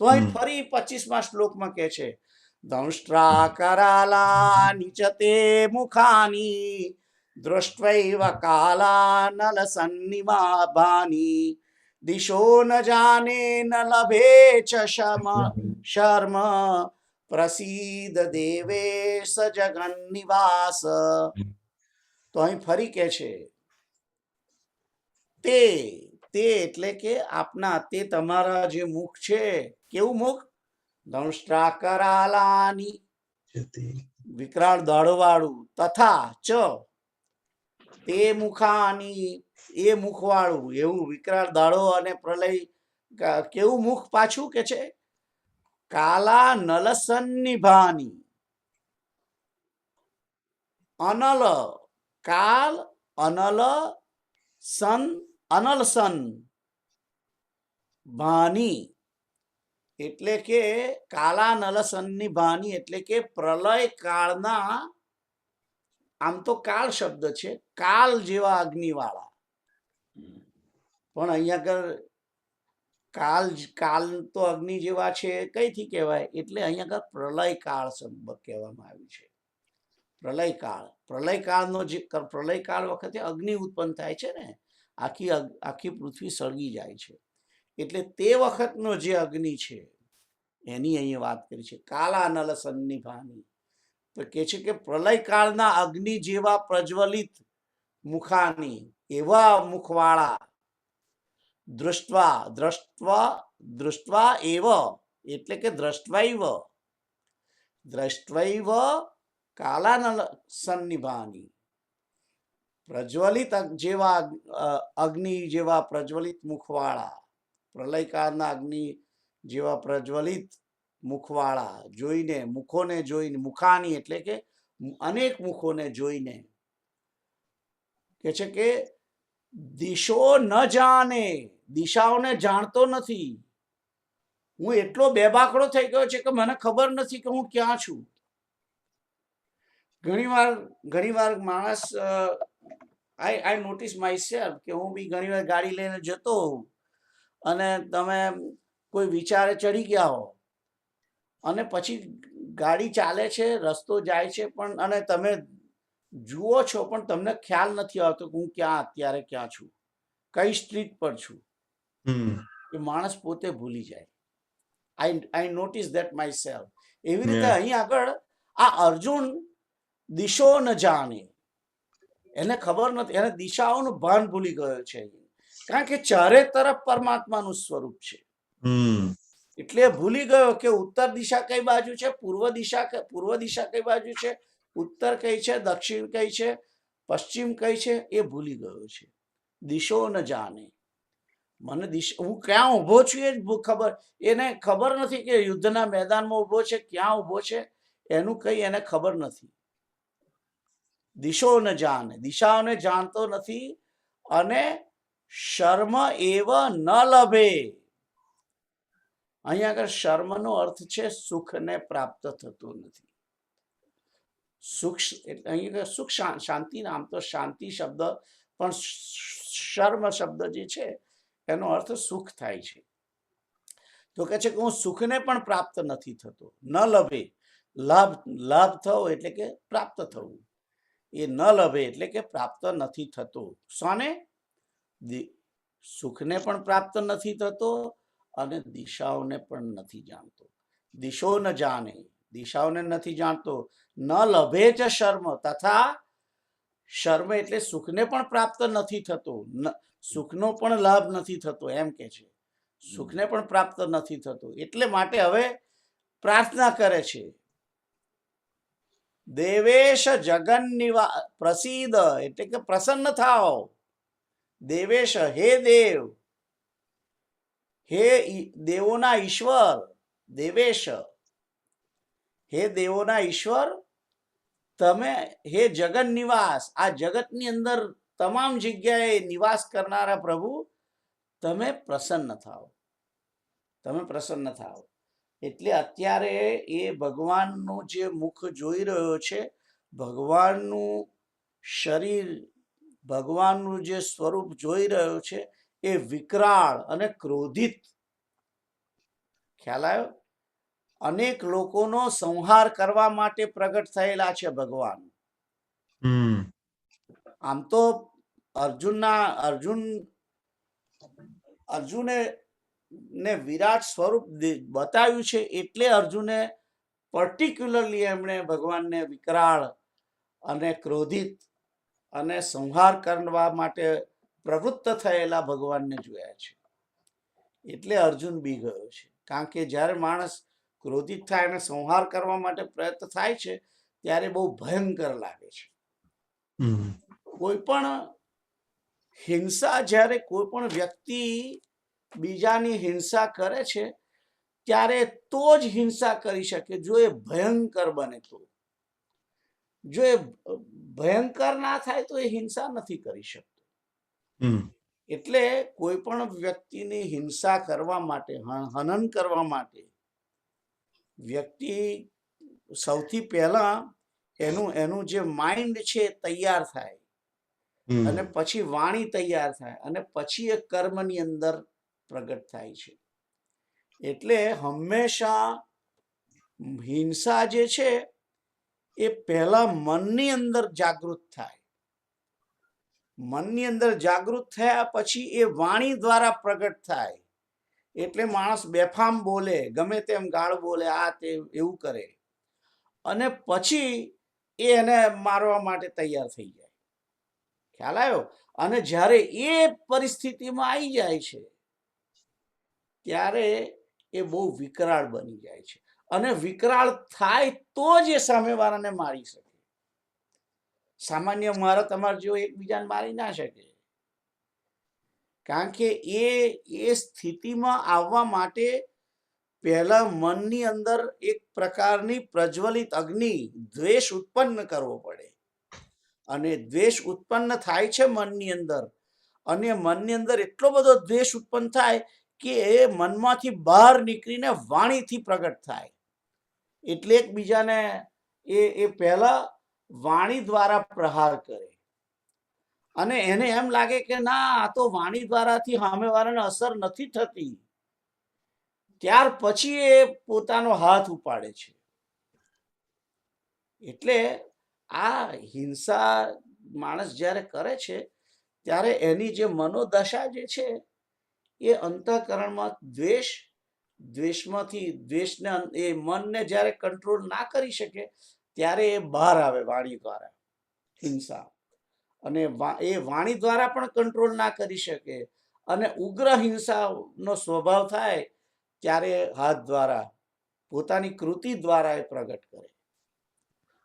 તો અહીં ફરી 25મા શ્લોકમાં કહે છે, દંષ્ટ્રા કરાલા નીચતે મુખાની દૃષ્ટૈવ કાલા નલ સન્નિભાની દિશો ન જાને ન લભે ચ શર્મ પ્રસીદ દેવેશ જગન નિવાસ. તો અહીં ફરી કે છે તે એટલે કે આપના, તે તમારા જે મુખ છે, કેવું મુખ? દંષ્ટ્રા કરાલાની, વિકરાળ દાઢો વાળું, તથા ચ તે મુખાની, એ મુખ વાળું, એવું વિકરાળ દાઢો અને પ્રલય, કેવું મુખ પાછું કે છે? કાલા નલ સન્નિભાની, અનલ, કાલ અનલ સન, અનલ સન ભાની, એટલે કે કાલા નલ સન્નિભાની એટલે કે પ્રલય કાળના, આમ તો કાળ શબ્દ છે, કાલ જેવા અગ્નિ વાળા, પણ અહીંયા આગળ કાલ તો અગ્નિ જેવા છે કઈથી કહેવાય? એટલે અહીંયા આગળ પ્રલય કાળ શબ્દ કહેવામાં આવ્યું છે. પ્રલય કાળનો જે પ્રલય કાળ વખતે અગ્નિ ઉત્પન્ન થાય છે ને, આખી પૃથ્વી સળગી જાય છે, એટલે તે વખતનો જે અગ્નિ છે એની અહીંયા વાત કરી છે. કાલા નલ સન્નિભાની, તો કે છે કે પ્રલય કાળના અગ્નિ જેવા પ્રજ્વલિત મુખાની, એવા મુખવાળા, દૃષ્ટવા એવ એટલે કે દ્રષ્ટવૈવ કાલા નલ સન્નિભાની, પ્રજ્વલિત જેવા અગ્નિ જેવા પ્રજ્વલિત મુખવાળા, પ્રલયકાળના અગ્નિ જેવા પ્રજ્વલિત મુખવાળા જોઈને, મુખોને જોઈને, મુખાની એટલે કે અનેક મુખોને જોઈને કે છે કે દિશો ન જાણે, દિશાઓને જાણતો નથી. હું એટલો બેબાકડો થઈ ગયો છે કે મને ખબર નથી કે હું ક્યાં છું. ઘણીવાર માણસ, આઈ નોટિસ માય સેલ્ફ કે હું બી ઘણીવાર ગાડી લઈને જતો હોઉં અને તમે કોઈ વિચારે ચડી ગયા હો અને પછી ગાડી ચાલે છે, રસ્તો જાય છે, પણ અને તમે જુઓ છો પણ તમને ખ્યાલ નથી આવતો કે હું અત્યારે ક્યાં છું, કઈ સ્ટ્રીટ પર છું. એ માણસ પોતે ભૂલી જાય. આઈ નોટિસ ધેટ માય સેલ્ફ. એવી રીતે અહીં આગળ આ અર્જુન દિશો ન જાણે, એને ખબર નથી, એને દિશાઓનું ભાન ભૂલી ગયો છે, કારણ કે ચારે તરફ પરમાત્માનું સ્વરૂપ છે. એટલે ભૂલી ગયો કે ઉત્તર દિશા કઈ બાજુ છે, પૂર્વ દિશા કઈ બાજુ છે, ઉત્તર કઈ છે, દક્ષિણ કઈ છે, પશ્ચિમ કઈ છે, એ ભૂલી ગયો છે. દિશો ન જાણે, મને હું ક્યાં ઉભો છું એ ખબર, એને ખબર નથી કે યુદ્ધના મેદાનમાં ઉભો છે, ક્યાં ઉભો છે, એનું કઈ એને ખબર નથી. દિશો ન જાણે, દિશાઓને જાણતો નથી, અને શર્મ એવ ન લભે. અહીંયા આગળ શર્મનો અર્થ છે સુખને પ્રાપ્ત થતું નથી. સુખ એટલે અહીંયા સુખ શાંતિ, આમ તો શાંતિ શબ્દ પણ શર્મ શબ્દ જે છે એનો અર્થ સુખ થાય છે. તો કહે છે કે હું સુખને પણ પ્રાપ્ત નથી થતો. ન લભે, લાભ થવો એટલે કે પ્રાપ્ત થવું, એ ન લભે એટલે કે પ્રાપ્ત નથી થતો. શાને? સુખને પણ પ્રાપ્ત નથી થતો અને દિશાઓને પણ નથી જાણતો. દિશો ન જાણે, દિશાઓને નથી જાણતો. ન લભે ચ શર્મ, તથા શર્મ એટલે સુખને પણ પ્રાપ્ત નથી થતો, સુખનો પણ લાભ નથી થતો, એમ કે છે. સુખને પણ પ્રાપ્ત નથી થતો. એટલે માટે હવે પ્રાર્થના કરે છે, દેવેશ જગન પ્રસિદ્ધ એટલે કે પ્રસન્ન થાઓ. દેવેશ, હે દેવ, હે દેવોના ઈશ્વર. દેવેશ, હે દેવોના ઈશ્વર, તમે, હે જગન નિવાસ, આ જગતની અંદર તમામ જગ્યાએ નિવાસ કરનારા પ્રભુ, તમે પ્રસન્ન થાઓ, તમે પ્રસન્ન થાઓ. એટલે અત્યારે એ ભગવાનનું જે મુખ જોઈ રહ્યો છે, ભગવાનનું શરીર, ભગવાનનું જે સ્વરૂપ જોઈ રહ્યો છે, એ વિકરાળ અને ક્રોધિત. ખ્યાલ આવ્યો? અનેક લોકોનો સંહાર કરવા માટે પ્રગટ થયેલા છે ભગવાન. આમ તો અર્જુને ને વિરાટ સ્વરૂપ બતાવ્યું છે, એટલે અર્જુને પર્ટિક્યુલરલી એમણે ભગવાનને વિકરાળ અને ક્રોધિત અને સંહાર કરવા માટે પ્રવૃત્ત થયેલા ભગવાનને જોયા છે. એટલે અર્જુન બી ગયો છે. કારણ કે જ્યારે માણસ ક્રોધિત થાય અને સંહાર કરવા માટે પ્રયત્ન થાય છે, ત્યારે બહુ ભયંકર લાગે છે. કોઈ પણ હિંસા, જ્યારે કોઈ પણ વ્યક્તિ બીજાની હિંસા કરે છે, ત્યારે તો જ હિંસા કરી શકે જો એ ભયંકર બને. તો જો એ ભયંકર ના થાય તો એ હિંસા નથી કરી શકતો. એટલે કોઈ પણ વ્યક્તિની હિંસા કરવા માટે, હનન કરવા માટે વ્યક્તિ સૌથી પહેલા એનું જે માઇન્ડ છે તૈયાર થાય, અને પછી વાણી તૈયાર થાય, અને પછી એ કર્મની અંદર પ્રગટ થાય છે. એટલે હંમેશા હિંસા જે છે એ પહેલા મનની અંદર જાગૃત થાય. મનની અંદર જાગૃત થયા પછી એ વાણી દ્વારા પ્રગટ થાય. એટલે માણસ બેફામ બોલે, ગમે તેમ ગાળ બોલે, આ તે એવું કરે, અને પછી એને મારવા માટે તૈયાર થઈ જાય. ખ્યાલ આવ્યો? અને જ્યારે એ પરિસ્થિતિમાં આવી જાય છે, ત્યારે એ બહુ વિકરાળ બની જાય છે. અને વિકરાળ થાય તો જ એ સામેવાળાને મારી શકે. સામાન્ય મારા તમારા જેવો એકબીજાને મારી ના શકે. કારણ કે એ સ્થિતિમાં આવવા માટે પહેલા મનની અંદર એક પ્રકારની પ્રજ્વલિત અગ્નિ, દ્વેષ ઉત્પન્ન કરવો પડે. અને દ્વેષ ઉત્પન્ન થાય છે મનની અંદર, અને મનની અંદર એટલો બધો દ્વેષ ઉત્પન્ન થાય કે એ મનમાંથી બહાર નીકળીને વાણીથી પ્રગટ થાય. એટલે એકબીજાને એ પહેલા વાણી દ્વારા પ્રહાર કરે, અને એને એમ લાગે કે ના, આ તો વાણી દ્વારાથી સામેવાળાને અસર નથી થતી. ત્યાર પછી એ પોતાનો હાથ ઉપાડે છે. એટલે આ હિંસા માણસ જ્યારે કરે છે, ત્યારે એની જે મનોદશા જે છે એ અંતઃકરણમાં દ્વેષને એ મનને જ્યારે કંટ્રોલ ના કરી શકે, ત્યારે એ બહાર આવે વાણી દ્વારા હિંસા. અને એ વાણી દ્વારા પણ કંટ્રોલ ના કરી શકે, અને ઉગ્ર હિંસાનો સ્વભાવ થાય, ત્યારે હાથ દ્વારા, પોતાની કૃતિ દ્વારા એ પ્રગટ કરે.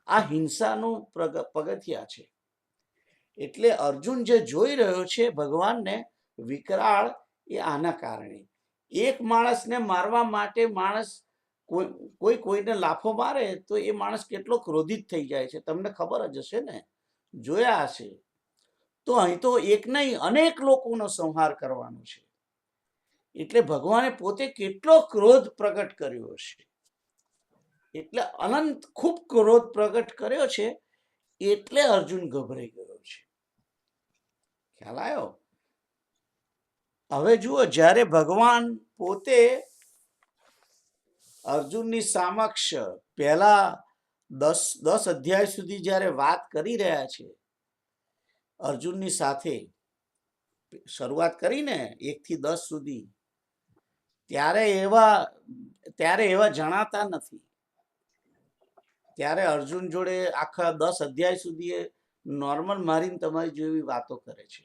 આ હિંસાનું પગથિયા છે. એટલે અર્જુન જે જોઈ રહ્યો છે ભગવાનને વિકરાળ, એ આના કારણે. એક માણસને મારવા માટે માણસ કોઈને લાફો મારે તો એ માણસ કેટલો ક્રોધિત થઈ જાય છે, તમને ખબર જ હશે ને. જોયા હશે તો અહીં તો એક નહીં અનેક લોકોનો સંહાર કરવાનો છે. એટલે ભગવાને પોતે કેટલો ક્રોધ પ્રગટ કર્યો હશે, એટલે અનંત ખૂબ ક્રોધ પ્રગટ કર્યો છે, એટલે અર્જુન ગભરાઈ ગયો છે. ખ્યાલ આવ્યો? હવે જુઓ, જ્યારે ભગવાન પોતે અર્જુનની સમક્ષ પહેલા 10 અધ્યાય સુધી જ્યારે વાત કરી રહ્યા છે, અર્જુનની સાથે શરૂઆત કરીને 1 થી 10 સુધી, ત્યારે એવા જણાતા નથી. ત્યારે અર્જુન જોડે આખા 10 અધ્યાય સુધી નોર્મલ મારીને તમારી જેવી વાતો કરે છે.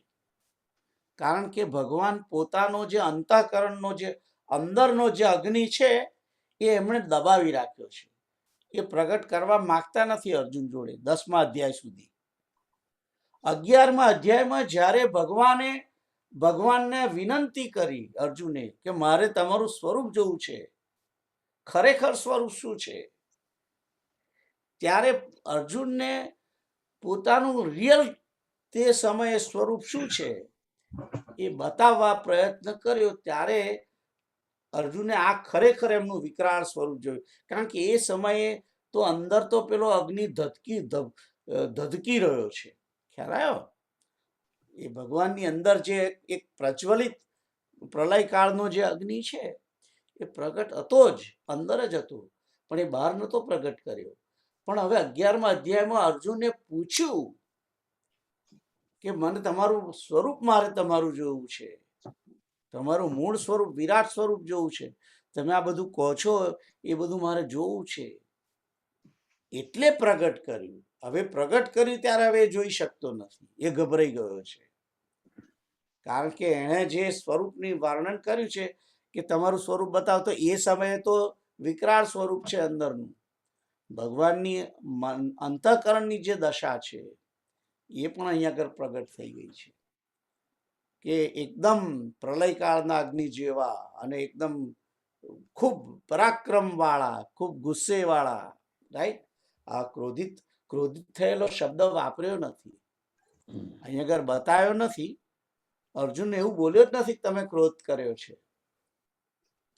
કારણ કે ભગવાન પોતાનો જે અંતઃકરણનો જે અંદરનો જે અગ્નિ છે એ એમણે દબાવી રાખ્યો છે. એ પ્રગટ કરવા માંગતા નથી અર્જુન જોડે 10મા અધ્યાય સુધી. 11મા અધ્યાયમાં જ્યારે ભગવાનને વિનંતી કરી અર્જુને કે મારે તમારું સ્વરૂપ જોવું છે, ખરેખર સ્વરૂપ શું છે, ત્યારે અર્જુનને પોતાનું રિયલ તે સમયે સ્વરૂપ શું છે એ બતાવવા પ્રયત્ન કર્યો. ત્યારે અર્જુને આ ખરેખર એમનું વિકરાળ સ્વરૂપ જોયું. કારણ કે એ સમયે તો અંદર તો પેલો અગ્નિ ધધકી રહ્યો છે. ખ્યાલ આવ્યો? એ ભગવાનની અંદર જે એક પ્રજ્વલિત પ્રલય કાળનો જે અગ્નિ છે એ પ્રગટ હતો જ, અંદર જ હતો, પણ એ બહાર નતો પ્રગટ કર્યો. પણ હવે 11મા અધ્યાયમાં અર્જુને પૂછ્યું કે મને તમારું સ્વરૂપ મારે તમારું જોવું છે, તમારું મૂળ સ્વરૂપ વિરાટ સ્વરૂપ જોવું છે. તમે આ બધું કહો છો એ બધું મારે જોવું છે, એટલે પ્રગટ કર્યું. હવે પ્રગટ કર્યું ત્યારે હવે જોઈ શકતો નથી, એ ગભરાઈ ગયો છે. કારણ કે એણે જે સ્વરૂપની વર્ણન કર્યું છે કે તમારું સ્વરૂપ બતાવો, તો એ સમયે તો વિકરાળ સ્વરૂપ છે અંદરનું. ભગવાનની અંતઃકરણની જે દશા છે એ પણ અહીંયા આગળ પ્રગટ થઈ ગઈ છે કે એકદમ પ્રલયકાળના અગ્નિ જેવા અને એકદમ ખૂબ પરાક્રમ વાળા, ખૂબ ગુસ્સે વાળા. રાઈટ? આ ક્રોધિત થયેલો શબ્દ વાપર્યો નથી, અહીંયા આગળ બતાવ્યો નથી. અર્જુન એવું બોલ્યો જ નથી તમે ક્રોધ કર્યો છે,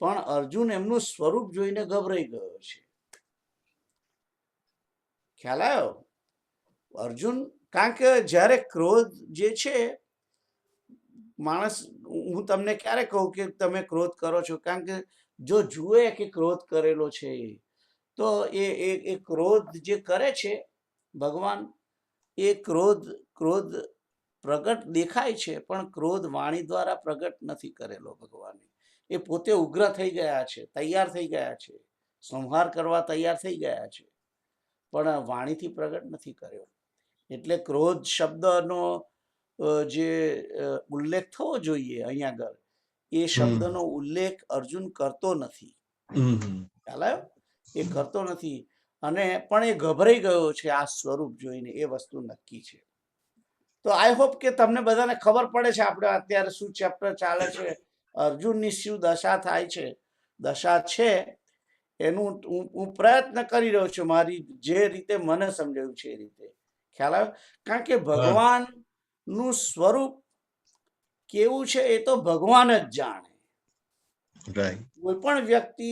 પણ અર્જુન એમનું સ્વરૂપ જોઈને ગભરાઈ ગયો છે. ખ્યાલ આવ્યો? અર્જુન, કારણ કે જ્યારે ક્રોધ જે છે માણસ, હું તમને ક્યારે કહું કે તમે ક્રોધ કરો છો? કારણ કે જો જુએ કે ક્રોધ કરેલો છે તો એ ક્રોધ જે કરે છે ભગવાન, એ ક્રોધ પ્રગટ દેખાય છે, પણ ક્રોધ વાણી દ્વારા પ્રગટ નથી કરેલો ભગવાને. એ પોતે ઉગ્ર થઈ ગયા છે, તૈયાર થઈ ગયા છે, સંહાર કરવા તૈયાર થઈ ગયા છે, પણ વાણીથી પ્રગટ નથી કર્યો. એટલે ક્રોધ શબ્દનો જે ઉલ્લેખ થવો જોઈએ અહીંયા આગળ, એ શબ્દનો ઉલ્લેખ અર્જુન કરતો નથી. ખ્યાલ આવ્યો? એ કરતો નથી, અને પણ એ ગભરાઈ ગયો છે આ સ્વરૂપ જોઈને, એ વસ્તુ નક્કી છે. તો આઈ હોપ કે તમને બધાને ખબર પડે છે આપણે અત્યારે શું ચેપ્ટર ચાલે છે, અર્જુનની શું દશા થાય છે, દશા છે એનું હું પ્રયત્ન કરી રહ્યો છું મારી જે રીતે મને સમજાયું છે એ રીતે. ખ્યાલ આવ્યો? કારણ કે ભગવાનનું સ્વરૂપ કેવું છે એ તો ભગવાન જ જાણે. કોઈ પણ વ્યક્તિ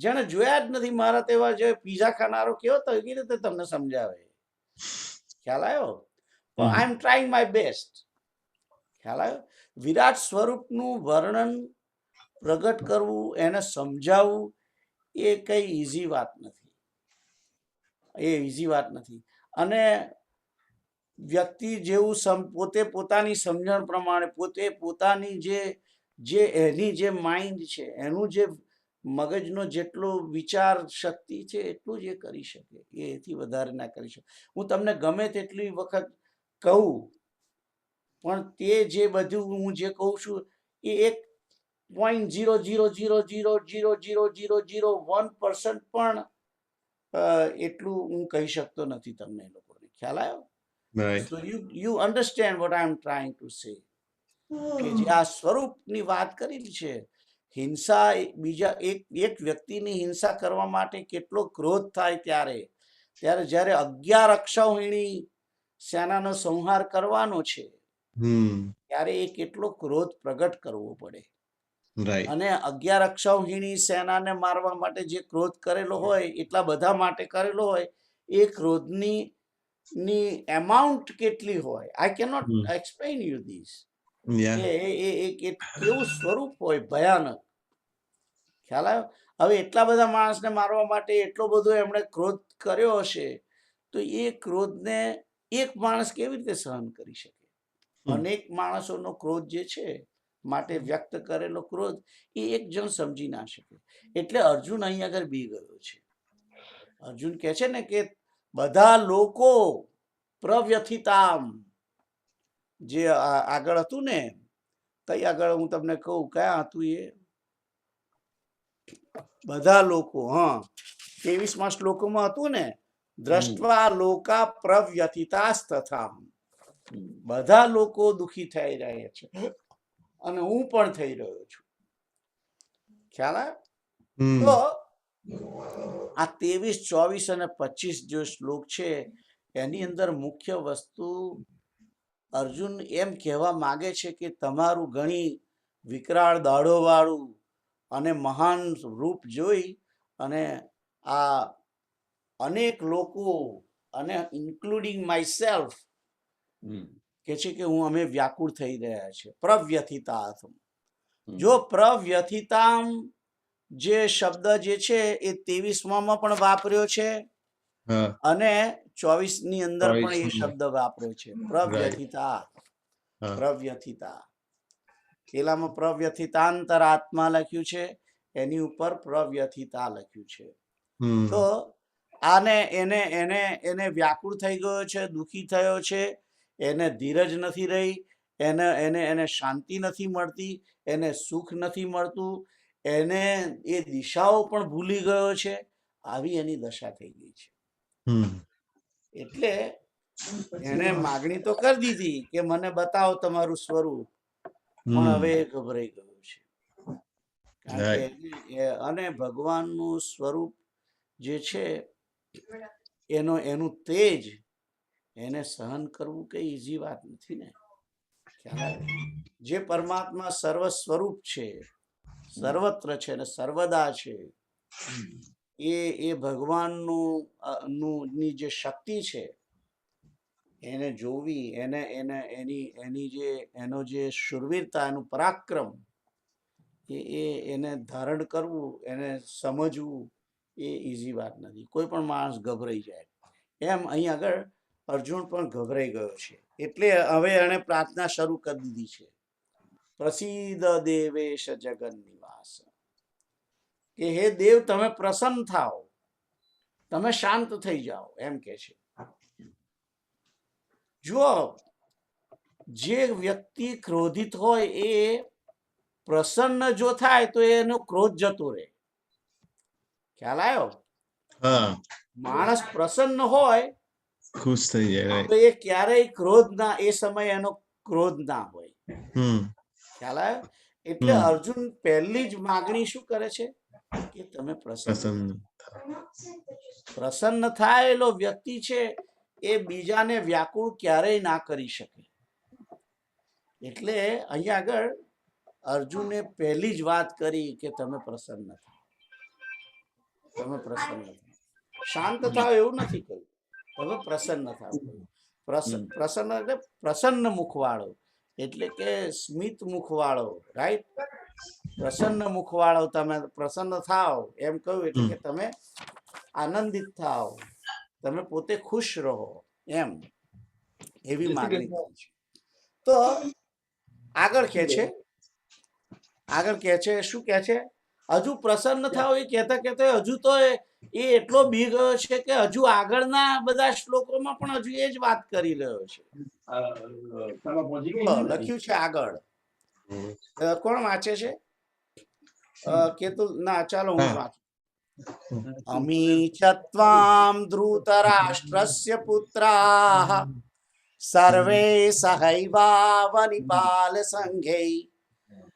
જેને જોયા જ નથી, મારા તેવા જે પીઝા ખાનારો કેવો તો એવી રીતે તમને સમજાવે. ખ્યાલ આવ્યો? આઈ એમ ટ્રાઇંગ માય બેસ્ટ. ખ્યાલ આવ્યો? વિરાટ સ્વરૂપનું વર્ણન પ્રગટ કરવું, એને સમજાવવું, એ કઈ ઈઝી વાત નથી. એ ઈઝી વાત નથી. અને વ્યક્તિ જેવું પોતે પોતાની સમજણ પ્રમાણે, પોતે પોતાની જે એની જે માઇન્ડ છે, એનું જે મગજનો જેટલો વિચાર શક્તિ છે એટલું જ એ કરી શકે, એથી વધારે ના કરી શકે. હું તમને ગમે તેટલી વખત કહું, પણ તે જે બધું હું જે કહું છું એ 1.000000001% પણ એટલું હું કહી શકતો નથી તમને લોકોને. ખ્યાલ આવ્યો? So you understand what I am trying to say. કે જે આ સ્વરૂપની વાત કરેલી છે, હિંસા, બીજા એક વ્યક્તિની હિંસા કરવા માટે કેટલો ક્રોધ થાય ત્યારે જ્યારે 11 અક્ષૌહિણી સેનાનો સંહાર કરવાનો છે ત્યારે એ કેટલો ક્રોધ પ્રગટ કરવો પડે. રાઈટ. અને 11 અક્ષૌહિણી સેનાને મારવા માટે જે ક્રોધ કરેલો હોય, એટલા બધા માટે કરેલો હોય, એ ક્રોધની એમાઉન્ટ કેટલી હોય, આઈ કેનોટ એક્સપ્લેન યુ ધીસ. કે એ કેવું સ્વરૂપ હોય, ભયાનક. ખ્યાલ આવ્યો? હવે એટલા બધા માણસને મારવા માટે એટલો બધો એમણે ક્રોધ કર્યો હશે, તો એ ક્રોધને એક માણસ કેવી રીતે સહન કરી શકે? અનેક માણસોનો ક્રોધ જે છે માટે વ્યક્ત કરેલો ક્રોધ એ એક જણ સમજી ના શકે. એટલે અર્જુન અહીં આગળ બી ગયો છે. અર્જુન કહે છે ને કે બધા લોકો પ્રવ્યથિતામ, જે આગળ હતું ને, કઈ આગળ હું તમને કહું કયા હતું એ, બધા લોકો, 23મા શ્લોકમાં હતું ને, દ્રષ્ટવા લોકા પ્રવ્યથિતાસ્તથા, બધા લોકો દુખી થઈ રહ્યા છે અને હું પણ થઈ રહ્યો છું. ખ્યાલ આવ્યો? તો આ 23, 24 અને 25 જે શ્લોક છે એની અંદર મુખ્ય વસ્તુ અર્જુન એમ કહેવા માંગે છે કે તમારું ઘણી વિકરાળ દાઢો વાળું અને મહાન રૂપ જોઈ અને આ અનેક લોકો અને ઇન્ક્લુડિંગ માય સેલ્ફ કે છે કે અમે વ્યાકુળ થઈ રહ્યા છે. પ્રવ્યથિતામ, જો પ્રવ્યથિતામ જે શબ્દ જે છે એ 23માં પણ વાપર્યો છે અને 24 ની અંદર પણ એ શબ્દ વાપર્યો છે. પ્રવ્યથિતા, પ્રવ્યથિતા. પેલામાં પ્રવ્યથિતાંતર આત્મા લખ્યું છે, એની ઉપર પ્રવ્યથિતા લખ્યું છે. તો આને એને એને એને વ્યાકુળ થઈ ગયો છે, દુખી થયો છે, એને ધીરજ નથી રહી, એને એને એને શાંતિ નથી મળતી, એને સુખ નથી મળતું, એને એ દિશાઓ પણ ભૂલી ગયો છે. આવી એની દશા થઈ ગઈ છે. એટલે એને માગણી તો કરી દીધી કે મને બતાવો તમારું સ્વરૂપ, પણ હવે એ ગભરાઈ ગયો છે. કારણ કે અને ભગવાનનું સ્વરૂપ જે છે એનું તેજ એને સહન કરવું કઈ ઈઝી વાત નથી ને. જે પરમાત્મા સર્વ સ્વરૂપ છે, સર્વત્ર છે ને સર્વદા છે, એ ભગવાનનું ની જે શક્તિ છે એને જોવી, એની જે એનો જે શૂરવીરતા, એનું પરાક્રમ, એને ધારણ કરવું, એને સમજવું એ ઈઝી વાત નથી. કોઈ પણ માણસ ગભરાઈ જાય. એમ અહીં આગળ અર્જુન પણ ગભરાઈ ગયો છે. એટલે હવે એને પ્રાર્થના શરૂ કરી દીધી છે, પ્રસીદ દેવેશ જગન નિવાસ, કે હે દેવ તમે પ્રસન્ન થાઓ, તમે શાંત થઈ જાઓ, એમ કે છે. જો જે વ્યક્તિ ક્રોધિત હોય એ પ્રસન્ન જો થાય તો એનો ક્રોધ જતો રહે. ખ્યાલ આવ્યો? માણસ પ્રસન્ન હોય ખુશ થઈ જાય તો એ ક્યારેય ક્રોધ ના, એ સમય એનો ક્રોધ ના હોય. ખ્યાલ આવ્યો? એટલે અર્જુન પહેલી જ માગણી શું કરે છે કે તમે પ્રસન્ન થાયેલો વ્યક્તિ છે એ બીજાને વ્યાકુળ ક્યારેય ના કરી શકે. એટલે અહીંયા આગળ અર્જુને પહેલી જ વાત કરી કે તમે પ્રસન્ન થાઓ, તમે પ્રસન્ન થાઓ. શાંત થાવ એવું નથી કહ્યું, તમે પ્રસન્ન થાવ. પ્રસન્ન એટલે પ્રસન્ન મુખવાળો, એટલે કે સ્મિત મુખવાળો, રાઈટ? પ્રસન્ન મુખવાળો, તમે પ્રસન્ન થાવ એમ કહ્યું એટલે કે તમે આનંદિત થાવ, તમે પોતે ખુશ રહો, એમ એવી માગણી કરી છે. તો આગળ કે છે શું કે છે? હજુ પ્રસન્ન થાવ એ કહેતા કહેતા હજુ તો એ એટલો બી ગયો છે કે હજુ આગળના બધા શ્લોકોમાં પણ હજુ એ જ વાત કરી રહ્યો છે. લખ્યું છે આગળ, કોણ વાંચે છે? કેતું ના, ચાલો હું વાંચું. અમી ચત્વામ ધૃતરાષ્ટ્રસ્ય પુત્રાઃ સર્વે સહૈવાવનિપાલ સંઘૈ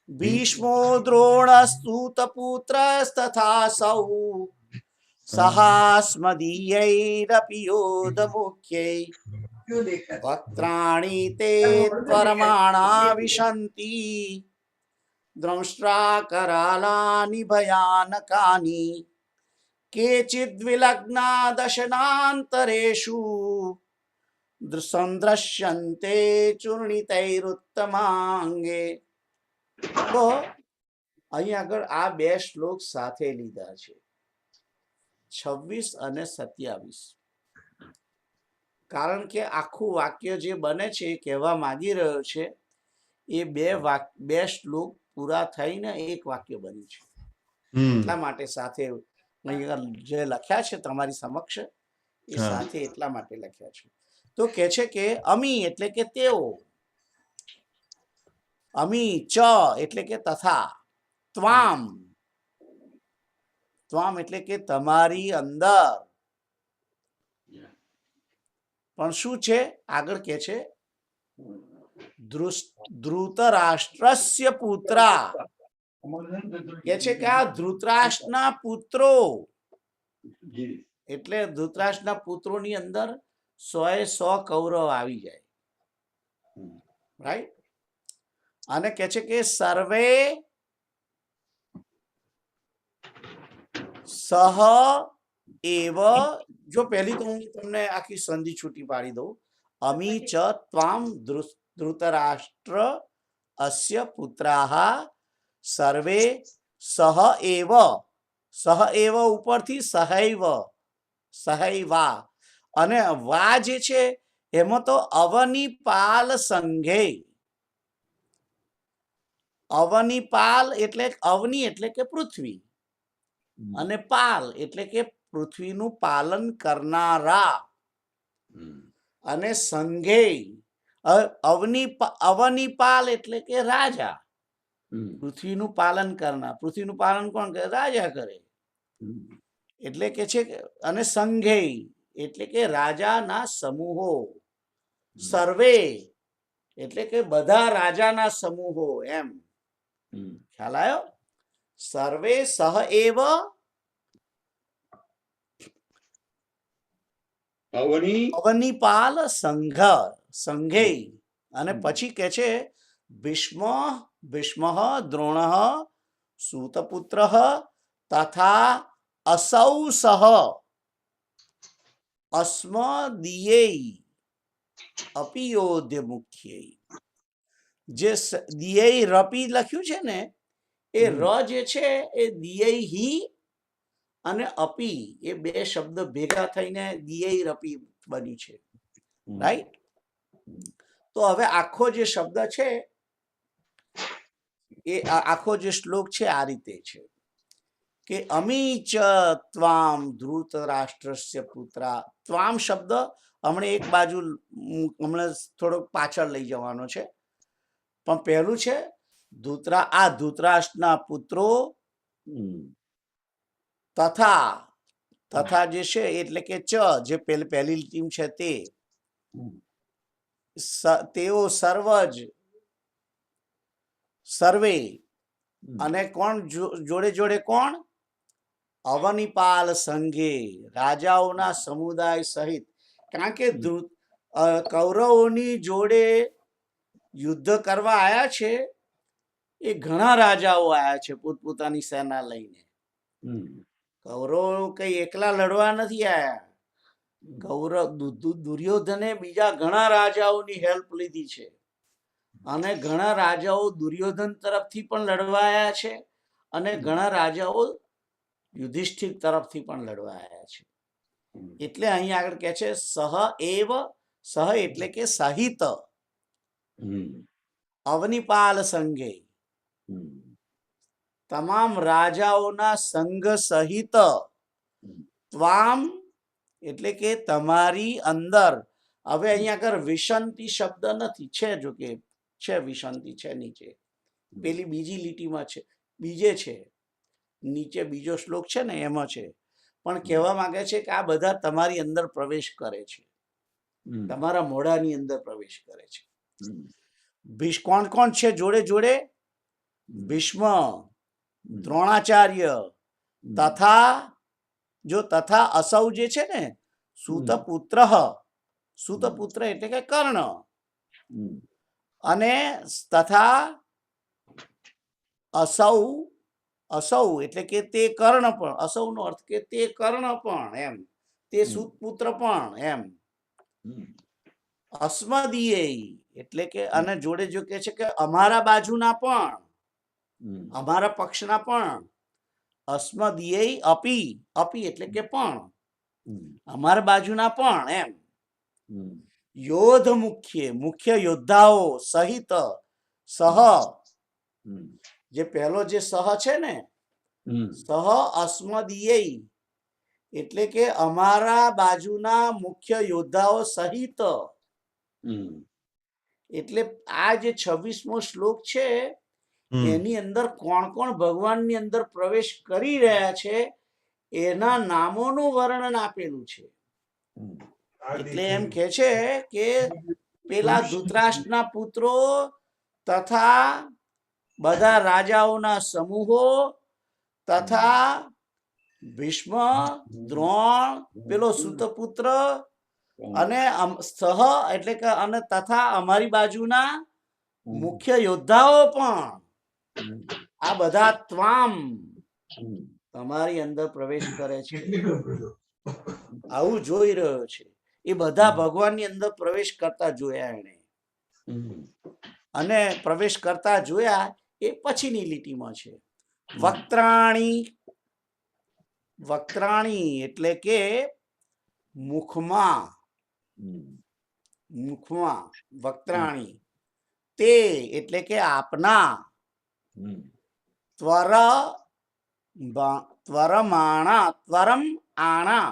ભીષ્મો દ્રોણસ્તુતપુત્રસ્તથાસૌ સહાસ્મદીયૈરપि યોધમુખ્યૈ વક્ત્રાણિ તે ત્વરમાણા વિશંતિ દ્રંષ્ટ્રા કરાલાનિ ભયાનકાની કેચિદ વિલગ્ના દશનાંતરેષુ સંદ્રશ્યન્તે ચૂર્ણિતૈરુત્તમાંગે. તો અહીં આગળ આ બે શ્લોક સાથે લીધા છે, 26 અને 27. કારણ કે આખું વાક્ય જે બને છે એ કહેવા માંગી રહ્યો છે એ બે શ્લોક પૂરા થઈને એક વાક્ય બન્યું છે. એટલા માટે સાથે જે લખ્યા છે તમારી સમક્ષ એ સાથે એટલા માટે લખ્યા છે. તો કે છે કે અમી એટલે કે તેઓ, અમી ચ એટલે કે તથા, ત્વામ ત્વામ એટલે કે તમારી અંદર. પણ શું છે આગળ કે છે ધૃતરાષ્ટ્રસ્ય પુત્રા, કે છે કે આ ધૃતરાષ્ટ્રના પુત્રો, એટલે ધૃતરાષ્ટ્રના પુત્રોની અંદર 100 કૌરવ આવી જાય, રાઈટ. અને કે છે કે સર્વે સહ એવ, જો પહેલી તો હું તમને આખી સંધિ છૂટી પાડી દઉં, અમી ચ ત્વામ ધૃતરાષ્ટ્ર અસ્ય પુત્રાહ સર્વે સહ એવ ઉપરથી સહૈવ, સહૈવા, અને વા જે છે એમાં તો અવનિપાલ સંઘે, અવનિપાલ એટલે અવની એટલે કે પૃથ્વી, અને પાલ એટલે કે પૃથ્વીનું પાલન કરનારા, અને સંઘે અવનિપાલ એટલે કે રાજા, પૃથ્વીનું પાલન કરનાર. પૃથ્વીનું પાલન કોણ કરે? રાજા કરે. એટલે કે છે અને સંઘે એટલે કે રાજાના સમૂહો, સર્વે એટલે કે બધા રાજાના સમૂહો, એમ ખ્યાલ આવ્યો? સર્વે સહ એવ અવનિપાલ સંઘ, સંઘે. અને પછી કે છે ભીષ્મ દ્રોણ સૂતપુત્ર તથા અસૌ સહ અસ્મદીયૈ અપિયોધ્ય મુખ્ય. જે દિયૈ રપી લખ્યું છે ને એ ર જે છે એ દિયૈ અને અપી એ બે શબ્દ ભેગા થઈને દિયૈ રપી બની છે, રાઈટ. તો હવે આખો જે શબ્દ છે એ આખો જે શ્લોક છે આ રીતે છે કે અમી ચ ત્વામ ધૃતરાષ્ટ્રસ્ય પુત્રા. ત્વામ શબ્દ હમણાં એક બાજુ હમણાં થોડોક પાછળ લઈ જવાનો છે, પણ પહેલું છે આ ધૃતરાષ્ટ્રના પુત્રો તથા જે છે એટલે કે ચ જે પહેલી લીટી છે તે, તેઓ સર્વે, અને કોણ જોડે જોડે કોણ? અવનિપાલ સંઘે, રાજાઓના સમુદાય સહિત. કારણ કે કૌરવોની જોડે યુદ્ધ કરવા આયા છે એ ઘણા રાજાઓ આયા છે પોતપોતાની સેના લઈને. કૌરવો કઈ એકલા લડવા નથી આયા. દુર્યોધને બીજા ઘણા રાજાઓની હેલ્પ લીધી છે, અને ઘણા રાજાઓ દુર્યોધન તરફથી પણ લડવા આયા છે, અને ઘણા રાજાઓ યુધિષ્ઠિર તરફથી પણ લડવા આયા છે. એટલે અહીં આગળ કે છે સહ એવ, સહ એટલે કે સહિત, અવનિપાલ સંઘે તમામ રાજાઓના સંઘ સહિત, ત્વામ એટલે કે તમારી અંદર. હવે અહીંયા આગળ વિશંતિ શબ્દ નથી, છે જો કે છે વિશંતિ છે નીચે પેલી બીજી લીટીમાં છે, બીજે છે નીચે બીજો શ્લોક છે ને એમાં છે. પણ કહેવા માંગે છે કે આ બધા તમારી અંદર પ્રવેશ કરે છે, તમારા મોઢાની અંદર પ્રવેશ કરે છે. કોણ કોણ છે જોડે જોડે? ભીષ્મ, દ્રોણાચાર્ય, તથા અસૌ જે છે ને સૂતપુત્ર, સુતપુત્ર એટલે કે કર્ણ, અને તથા અસૌ, અસૌ એટલે કે તે કર્ણ પણ, અસૌ નો અર્થ કે તે કર્ણ પણ, એમ તે સુતપુત્ર પણ, એમ અસ્મદીય એટલે કે અને જોડે જો કે છે કે અમારા બાજુના પણ, અમારા પક્ષના પણ, અસ્મદીય અપી, અપી એટલે કે પણ, અમારા બાજુના પણ, એમ યોધ મુખ્ય, મુખ્ય યોદ્ધાઓ સહિત, સહ જે પહેલો જે સહ છે ને, સહ અસ્મદીય એટલે કે અમારા બાજુના મુખ્ય યોદ્ધાઓ સહિત, એટલે આ જે 26મો શ્લોક છે એની અંદર કોણ કોણ ભગવાનની અંદર પ્રવેશ કરી રહ્યા છે એના નામોનું વર્ણન આપેલું છે. એટલે એમ કે છે કે પેલા ધૃતરાષ્ટ્રના પુત્રો તથા બધા રાજાઓના સમૂહો તથા ભીષ્મ, દ્રોણ, પેલો સુતપુત્ર અને સહ એટલે કે અને તથા અમારી બાજુના મુખ્ય યોદ્ધાઓ પણ, આ બધા ત્વામ તમારી અંદર પ્રવેશ કરે છે. આવું જોઈ રહ્યો છે. એ બધા ભગવાનની અંદર પ્રવેશ કરતા જોયા એને, અને પ્રવેશ કરતા જોયા એ પછીની લીટીમાં છે. વક્ત્રાણી, વક્ત્રાણી એટલે કે મુખમાં, મુખમાં વક્ત્રાણી, તે એટલે કે આપના, ત્વર ત્વરમાણા, ત્વરમ આણા,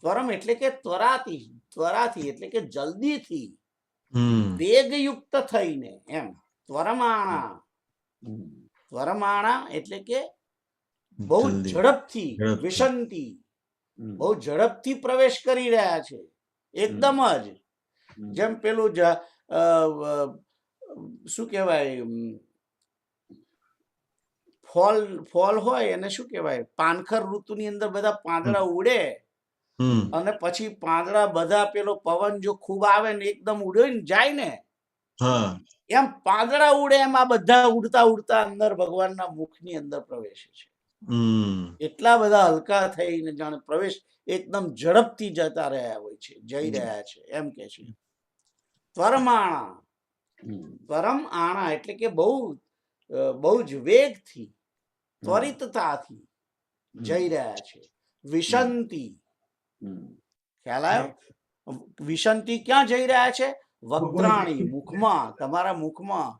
ત્વરમ એટલે કે ત્વરાથી, ત્વરાથી એટલે કે જલ્દીથી, વેગયુક્ત થઈને, એમ ત્વરમાણા, ત્વરમાણા એટલે કે બહુ ઝડપથી, વિશંતિ બહુ ઝડપથી પ્રવેશ કરી રહ્યા છે. એકદમ જ જેમ પેલું શું કહેવાય, ફોલ, ફોલ હોય એને શું કહેવાય, પાનખર ઋતુની અંદર બધા પાંદડા ઉડે અને પછી પાંદડા બધા પેલો પવન જો ખૂબ આવે ને એકદમ ઉડીને જાય ને, એમ પાંદડા ઉડે એમ આ બધા ઉડતા ઉડતા અંદર ભગવાનના મુખની અંદર પ્રવેશે છે. એટલા બધા હલકા થઈને જાણે પ્રવેશ એકદમ ઝડપથી જતા રહ્યા હોય છે, જઈ રહ્યા છે, એમ કે છે. ત્વરમાણા, ત્વરમ આણા એટલે કે બહુ જ વેગથી, ત્વરિતતાથી જઈ રહ્યા છે. વિશંતિ, ખ્યાલ આવ્યો? વિશંતિ ક્યાં જઈ રહ્યા છે? વક્ત્રાણી, મુખમાં, તમારા મુખમાં.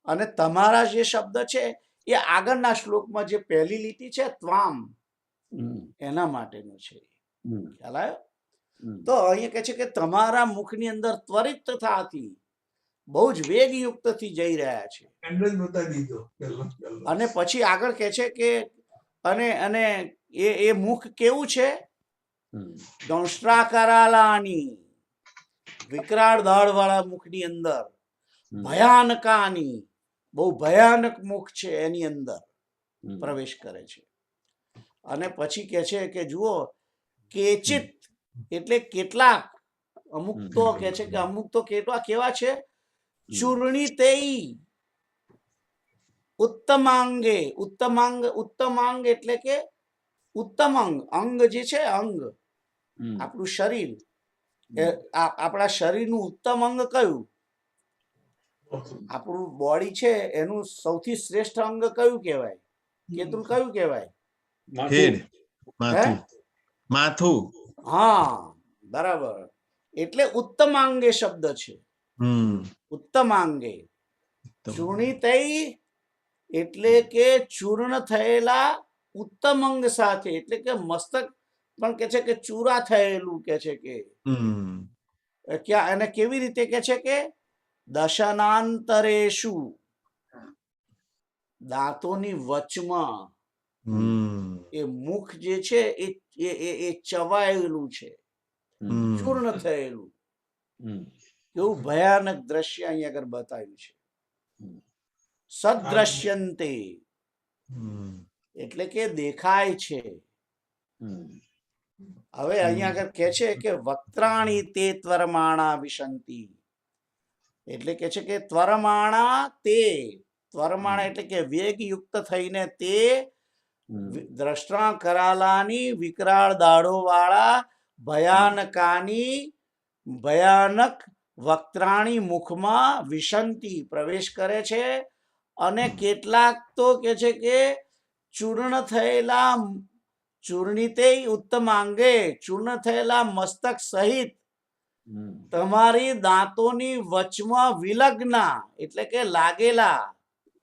અને તમારા જે શબ્દ છે એ આગળના શ્લોકમાં જે પહેલી લીટી છે ત્વામ, એના માટેનું છે. ખ્યાલ આવ્યો? તો અહીંયા કહે છે કે તમારા મુખની અંદર ત્વરિતતાથી બહુ જ વેગયુક્ત થી જઈ રહ્યા છે. અને પછી આગળ કહે છે કે અને એ મુખ કેવું છે? દંષ્ટ્રાકરાલાની, વિકરાળ દાઢ વાળા મુખની અંદર, ભયાનકાની, બહુ ભયાનક મુખ છે એની અંદર પ્રવેશ કરે છે. અને પછી કે છે કે જુઓ, કેચિત એટલે કેટલાક, અમુક તો કે છે કે અમુક તો કેવા છે? ચૂર્ણિતેય, ઉત્તમાંગે, ઉત્તમાંગ, ઉત્તમાંગ એટલે કે ઉત્તમ અંગ, અંગ જે છે અંગ, આપણું શરીર, આપણા શરીરનું ઉત્તમ અંગ કયું? આપણું બોડી છે એનું સૌથી શ્રેષ્ઠ અંગ કયું કહેવાય? કેતુલ કયું કહેવાય? માથું. હા, બરાબર. એટલે ઉત્તમાંગે શબ્દ છે. ઉત્તમાંગે, ચૂર્ણિતૈ એટલે કે ચૂર્ણ થયેલા ઉત્તમ અંગ સાથે, એટલે કે મસ્તક પણ કે છે કે ચૂરા થયેલું કે છે કે ક્યાં, એને કેવી રીતે કે છે કે દશનાંતરેષુ, દાંતોની વચમાં એ મુખ જે છે એ ચવાયેલું છે, ચૂર્ણ થયેલું. એવું ભયાનક દ્રશ્ય અહીં આગળ બતાવ્યું છે. સદ્રશ્યંતે એટલે કે દેખાય છે. હવે અહીંયા આગળ કે છે કે વક્ત્રાણી તે ત્વરમાણા વિશંતિ, એટલે કે છે કે ત્વરમાણા તે, ત્વરમાણા એટલે કે વેગયુક્ત થઈને તે દ્રષ્ટા કરાલાની વિકરાળ દાઢો વાળા ભયાનકાની ભયાનક વક્ત્રાણી મુખમાં વિશંતિ પ્રવેશ કરે છે, અને કેટલાક તો કે છે કે ચૂર્ણ થયેલા ચૂર્ણિતે ઉત્તમાંગે, ચૂર્ણ થયેલા મસ્તક સહિત તમારી દાંતોની વચમાં વિલગ્ના એટલે કે લાગેલા,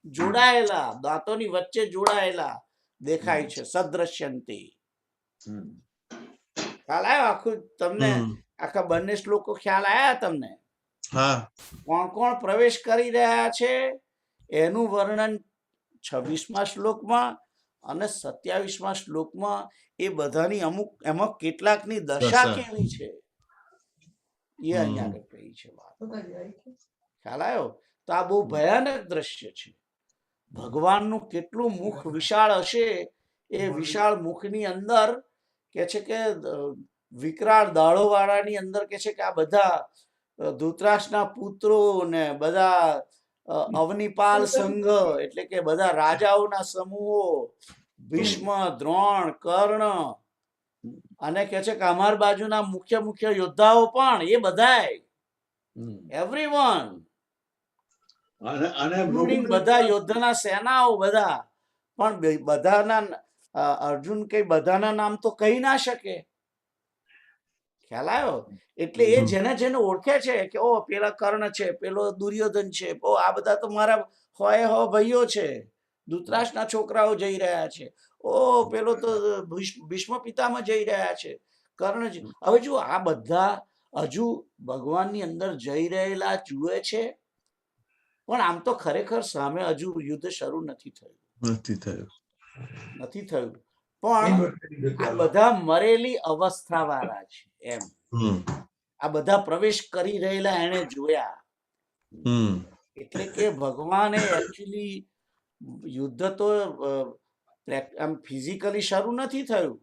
જોડાયેલા, દાંતોની વચ્ચે જોડાયેલા દેખાય છે. સદ્રશ્યંતી, ખ્યાલ આવ્યો આખું તમને? આખા બંને શ્લોકો ખ્યાલ આવ્યા તમને? હા. કોણ કોણ પ્રવેશ કરી રહ્યા છે એનું વર્ણન 26મા શ્લોકમાં અને 27મા શ્લોકમાં, એ બધાની અમુક એમાં કેટલાકની દશા દશા. કેવી છે એ અહીંયા આગળ કહી છે વાત. ખ્યાલ આવ્યો? તો આ બહુ ભયાનક દ્રશ્ય છે. ભગવાનનું કેટલું મુખ વિશાળ હશે, એ વિશાળ મુખની અંદર કે છે કે વિકરાળ દાઢો વાળાની અંદર કે છે કે આ બધા ધૃતરાષ્ટ્રના પુત્રો ને બધા અવનિપાલ સંઘ એટલે કે બધા રાજાઓના સમૂહો, ભીષ્મ, દ્રોણ, કર્ણ, અને કે છે કે અમાર બાજુના મુખ્ય મુખ્ય યોદ્ધાઓ પણ, એ બધાય એવરીવન, અને ઇન્ક્લુડિંગ બધા યોદ્ધાના સેનાઓ બધા, પણ બધાના અર્જુન કઈ બધાના નામ તો કહી ના શકે. ખ્યાલ આવ્યો? એટલે એ જેને જેને ઓળખે છે કે ઓ પેલા કર્ણ છે, પેલો દુર્યોધન છે, ઓ આ બધા તો મારા હોય હો ભાઈઓ છે, ધૃતરાષ્ટ્રના છોકરાઓ જઈ રહ્યા છે, ઓ પેલો તો ભીષ્મ પિતામાં જઈ રહ્યા છે, કર્ણજી. હવે જો આ બધા હજુ ભગવાનની અંદર જઈ રહેલા જુએ છે, પણ આમ તો ખરેખર સામે હજુ યુદ્ધ શરૂ નથી થયું, નથી થયું, પણ આ બધા મરેલી અવસ્થા વાળા છે એમ. આ બધા પ્રવેશ કરી રહેલા એને જોયા, એટલે કે ભગવાને એકચ્યુઅલી યુદ્ધ તો આમ ફિઝિકલી શરૂ નથી થયું,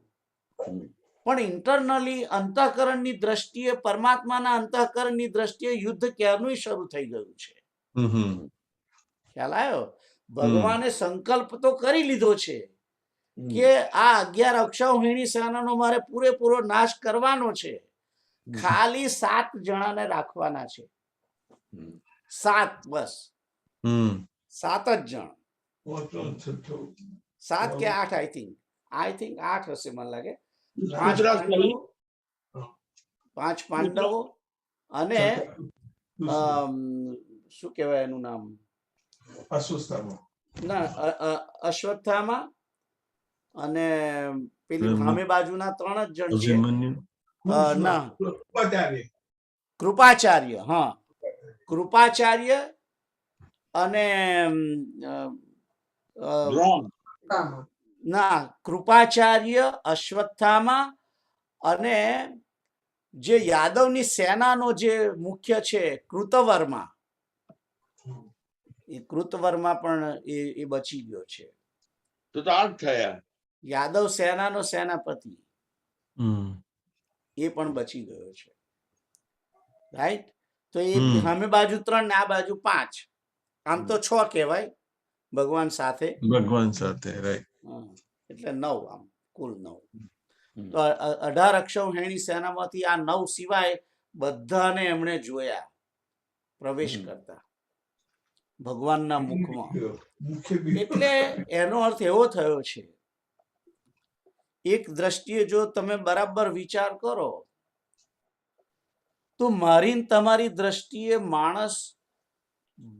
પણ ઇન્ટરનલી અંતઃકરણની દ્રષ્ટિએ, પરમાત્માના અંતઃકરણની દ્રષ્ટિએ યુદ્ધ ક્યારનું શરૂ થઈ ગયું છે. ખ્યાલ આવ્યો? ભગવાને સંકલ્પ તો કરી લીધો છે કે આ 11 અક્ષૌહિણી સેનાનો મારે પૂરેપૂરો નાશ કરવાનો છે, ખાલી 7 જણાને રાખવાના છે, 7 બસ, 7 જ જણ, 7 કે 8, આઈ થિંક 8 હશે મને લાગે. 5 પાંડવો અને શું કહેવાય એનું નામ, ના અશ્વત્થામા, અને પેલી સામે બાજુના 3 જ જણ છે. ના, કૃપાચાર્ય, હા, કૃપાચાર્ય અને ના, કૃપાચાર્ય, અશ્વત્થામા અને જે યાદવની સેનાનો જે મુખ્ય છે કૃતવર્મા, એ કૃતવર્મા પણ એ બચી ગયો છે. તો 8 થયા. યાદવ સેનાનો સેનાપતિ એ પણ બચી ગયો છે, રાઈટ? તો એ સામે બાજુ 3 ને આ બાજુ 5, આમ તો 6 કહેવાય ભગવાન સાથે, રાઈટ. એટલે 9, આમ કુલ 9. તો 18 અક્ષૌહિણી સેનામાંથી આ 9 સિવાય બધાને એમણે જોયા પ્રવેશ કરતા ભગવાનના મુખમાં. એટલે એનો અર્થ એવો થયો છે, એક દ્રષ્ટિએ જો તમે બરાબર વિચાર કરો તો મારી તમારી દ્રષ્ટિએ માણસ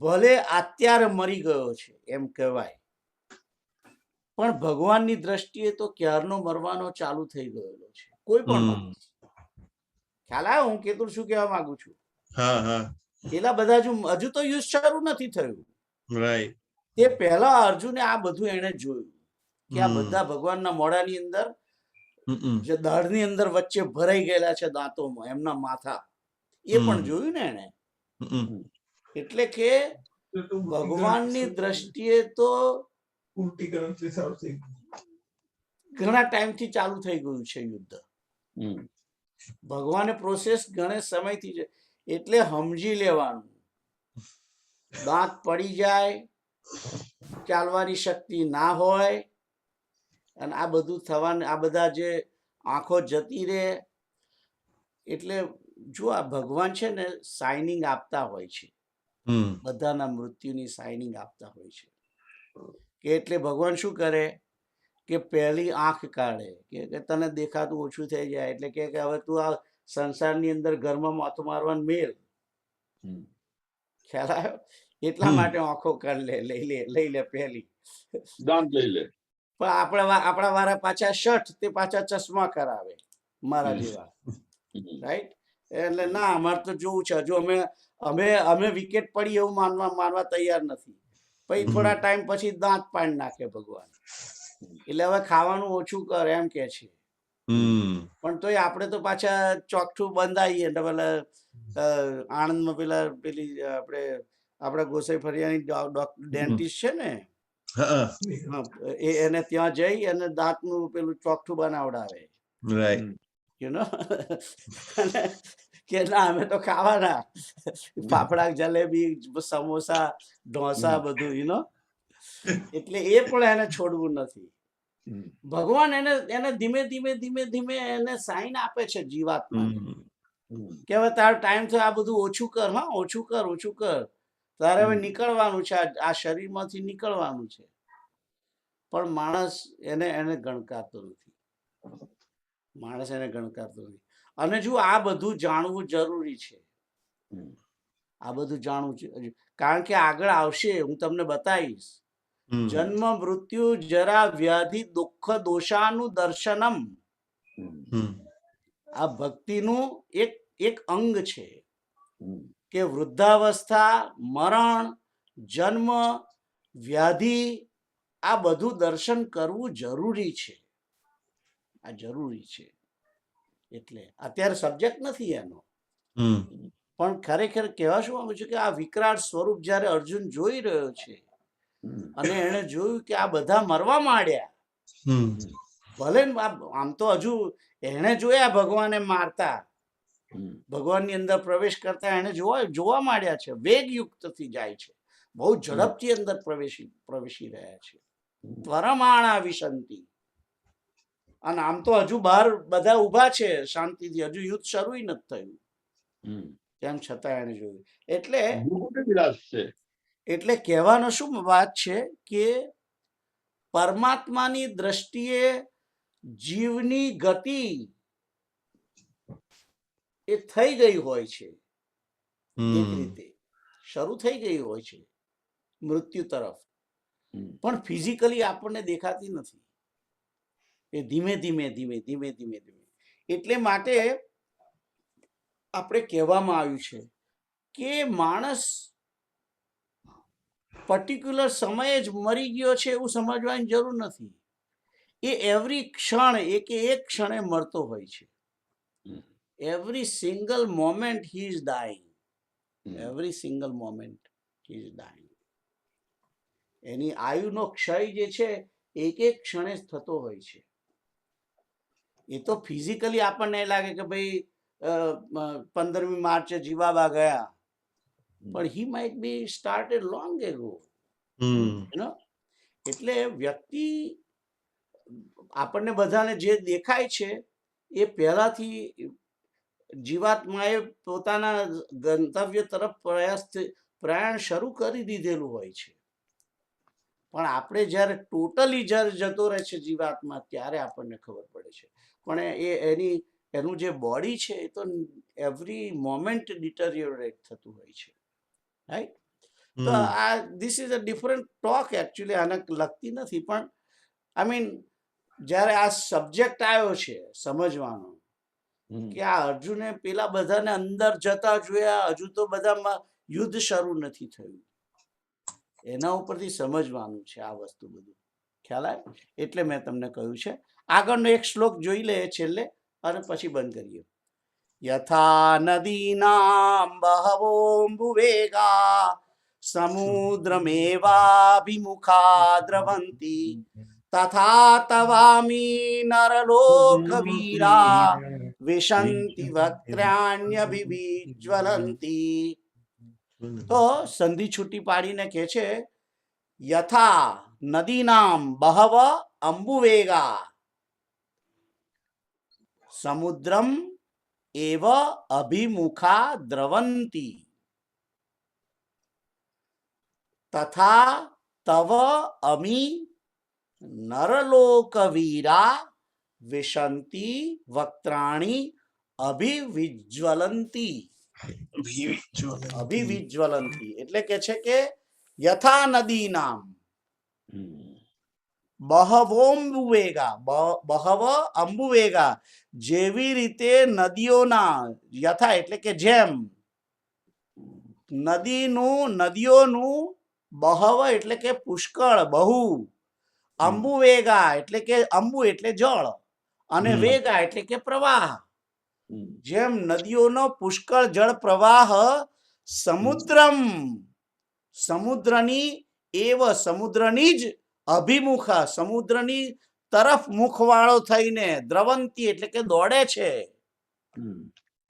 ભલે અત્યારે મરી ગયો છે એમ કહેવાય, પણ ભગવાનની દ્રષ્ટિએ તો ક્યારનો મરવાનો ચાલુ થઈ ગયેલો છે કોઈ પણ માણસ. ખ્યાલ આવ્યો હું કેતું શું કહેવા માંગુ છું? પેલા બધા હજુ તો યુદ્ધ શરૂ નથી થયું, તે પહેલા અર્જુને આ બધું એને જોયું કે આ બધા ભગવાનના મોઢાની અંદર, જે દાઢની અંદર વચ્ચે ભરાઈ ગયેલા છે દાંતોમાં એમના માથા, એ પણ જોયું ને એને. એટલે કે ભગવાનની દ્રષ્ટિએ તો ઘણા ટાઈમથી ચાલુ થઈ ગયું છે યુદ્ધ. હમ. ભગવાને પ્રોસેસ ઘણે સમયથી છે એટલે સમજી લેવાનું. દાંત પડી જાય, ચાલવાની શક્તિ ના હોય, અને આ બધું થવાનું, આ બધા જે આંખો જતી રહે, એટલે જો આ ભગવાન છે ને સાઇનિંગ આપતા હોય છે, હમ બધાના મૃત્યુની સાઇનિંગ આપતા હોય છે. કે એટલે ભગવાન શું કરે કે પહેલી આંખ કાઢે કે તને દેખાતું ઓછું થઈ જાય, એટલે કે હવે તું આ સંસારની અંદર ઘરમાં માથું મારવાનું મેલ. હમ. ખ્યાલ આવ્યો? એટલા માટે આંખો કાઢ લઈ લે પહેલી. દાંત લઈ લે. પણ આપણા વાળા પાછા શર્ટ, તે પાછા ચશ્મા કરાવે મારા હમ. જેવા, હમ. રાઈટ? એટલે ના, અમારે તો જોવું છે, હજુ અમે વિકેટ પડી એવું માનવા તૈયાર નથી. પછી થોડા ટાઈમ પછી દાંત પાડી નાખે ભગવાન, એટલે હવે ખાવાનું ઓછું કર એમ કે છે. પણ તોય આપણે તો પાછા ચોકઠું બંધાઈએ ને પેલા આણંદમાં પેલી આપણા ગોસાઈ ફરિયાની ડેન્ટિસ્ટ છે ને, હા, એને ત્યાં જઈ અને દાંતનું પેલું ચોકઠું બનાવડાવે, રાઈટ. You know. કે ના, અમે તો ખાવાના ફાફડા, જલેબી, સમોસા, ઢોસા, બધું, યુ નો. એટલે એ પણ એને છોડવું નથી. હમ. ભગવાન એને ધીમે ધીમે એને સાઈન આપે છે જીવાત્મા, હમ. કે હવે તારો ટાઈમ થયો, આ બધું ઓછું કર, હા, ઓછું કર, તારે હવે નીકળવાનું છે, આ શરીરમાંથી નીકળવાનું છે. પણ માણસ એને ગણકારતો નથી. અને જો આ બધું જાણવું જરૂરી છે, હમ. આ બધું જાણવું છે, કારણ કે આગળ આવશે, હું તમને બતાવીશ. જન્મ મૃત્યુ જરા વ્યાધિ દુઃખ દોષાનું દર્શનમ, આ ભક્તિનું એક અંગ છે. હમ. કે વૃદ્ધાવસ્થા, મરણ, જન્મ, વ્યાધિ, આ બધું દર્શન કરવું જરૂરી છે. આ જરૂરી છે. એટલે અત્યારે સબ્જેક્ટ નથી એનો, પણ ખરેખર કહેવા શું માંગુ છું કે આ વિકરાળ સ્વરૂપ જ્યારે અર્જુન જોઈ રહ્યો છે, અને એને જોયું કે આ બધા મરવા માંડ્યા, ભલે આમ તો હજુ એને જોયા ભગવાને મારતા, ભગવાનની અંદર પ્રવેશ કરતા એને જોવા માંડ્યા છે, વેગયુક્તથી જાય છે, બહુ ઝડપથી અંદર પ્રવેશી રહ્યા છે. ત્વરમાણા વિશંતિ. અને આમ તો હજુ બહાર બધા ઊભા છે શાંતિથી, હજુ યુદ્ધ શરૂ નથી થયું, તેમ છતાં એને જોયું. એટલે કહેવાનો શું વાત છે કે પરમાત્માની દ્રષ્ટિએ જીવની ગતિ એ થઈ ગઈ હોય છે, એક રીતે શરૂ થઈ ગઈ હોય છે મૃત્યુ તરફ, પણ ફિઝિકલી આપણને દેખાતી નથી. એ ધીમે ધીમે. એટલે માટે આપણે કહેવામાં આવ્યું છે કે માણસ પર્ટિક્યુલર સમયે જ મરી ગયો છે એવું સમજવાની જરૂર નથી. એ એવરી ક્ષણ, એક ક્ષણે મરતો હોય છે. Every single moment he is dying. Every single moment he is dying. એની આયુનો ક્ષય જે છે એક ક્ષણે જ થતો હોય છે. એ તો ફિઝિકલી આપણને લાગે કે ભાઈ 15મી માર્ચે જીવાબા ગયા, પણ he might be started long ago. એટલે વ્યક્તિ આપણને બધાને જે દેખાય છે એ પહેલાથી જીવાત્માએ પોતાના ગંતવ્ય તરફ પ્રયાણ શરૂ કરી દીધેલું હોય છે. પણ આપણે જ્યારે ટોટલી જ્યારે જતો રહે છે જીવાત્મા, ત્યારે આપણને ખબર પડે છે. પણ એનું જે બોડી છે એ તો એવરી મોમેન્ટ ડિટરિયોરેટ થતું હોય છે, રાઈટ? તો આ this is a different talk actually, આને લગતી નથી, પણ આઈ મીન જ્યારે આ સબ્જેક્ટ આવ્યો છે સમજવાનો કે આ અર્જુને પેલા બધાને અંદર જતા જોયા, હજુ તો બધામાં યુદ્ધ શરૂ નથી થયું, એના ઉપરથી સમજવાનું છે આ વસ્તુ બધું. ખ્યાલ આવે? એટલે મેં તમને કહ્યું છે. આગળનો એક શ્લોક જોઈ લે છેલ્લે, અને પછી બંધ કરીએ. યથા નદીનાં બહવોऽમ્બુવેગા સમુદ્રમેવાભિમુખા દ્રવન્તિ તથા તવામિ નરલોકવીરા વિશંતિ વક્ત્રાણ્યભિવિજ્વલંતી. તો સંધિ છૂટી પાડીને કે છે યથા નદીનામ બહવ અંબુવેગા સમુદ્રમ એવ અભિમુખા દ્રવંતી તથા તવ અમી નરલોકવીરા વિશંતિ વક્ત્રાણી અભિવિજ્વલંતી. અભિવિજ્વલંતી એટલે કે છે કે યથા નદી નામ બહવોંબુવેગા બહવ અંબુવેગા જેવી રીતે નદીઓના યથા એટલે કે જેમ નદીઓનું બહવ એટલે કે પુષ્કળ બહુ અંબુવેગા એટલે કે અંબુ એટલે જળ અને વેગા એટલે કે પ્રવાહ. જેમ નદીઓનો પુષ્કળ જળ પ્રવાહ સમુદ્રની જ અભિમુખ સમુદ્રની તરફ મુખવાળો થઈને દ્રવંતી એટલે કે દોડે છે.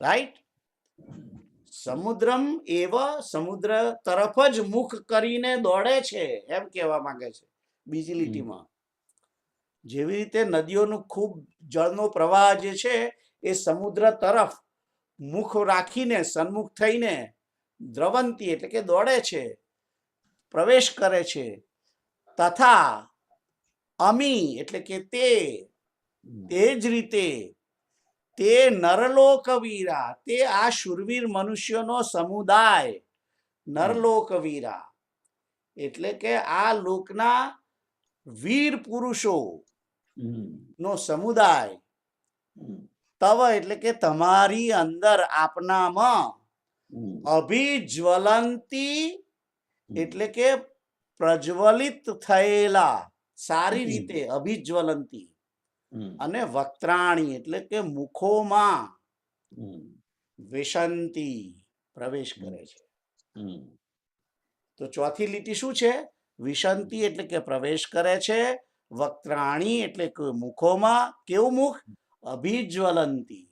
રાઈટ. સમુદ્રમ એવ સમુદ્ર તરફ જ મુખ કરીને દોડે છે એમ કહેવા માંગે છે બીજી લીટીમાં. જેવી રીતે નદીઓનું ખૂબ જળનો પ્રવાહ જે છે એ સમુદ્ર તરફ મુખ રાખીને સન્મુખ થઈને દ્રવંતી એટલે કે દોડે છે પ્રવેશ કરે છે. તથા અમી એટલે કે તે જ રીતે તે નરલોકવીરા તે આ શૂરવીર મનુષ્યોનો સમુદાય નરલોકવીરા એટલે કે આ લોકના વીર પુરુષો નો સમુદાય તવ એટલે કે તમારી અંદર આપનામાં અભિજ્વલંતી એટલે કે પ્રજ્વલિત થયેલા સારી રીતે અભિજ્વલંતી અને વક્ત્રાણી એટલે કે મુખોમાં વિશંતી પ્રવેશ કરે છે. તો ચોથી લીટી શું છે? વિશંતી એટલે કે પ્રવેશ કરે છે. વક્ત્રાણી એટલે કે મુખોમાં કેવું મુખ? અભિજ્વલંતી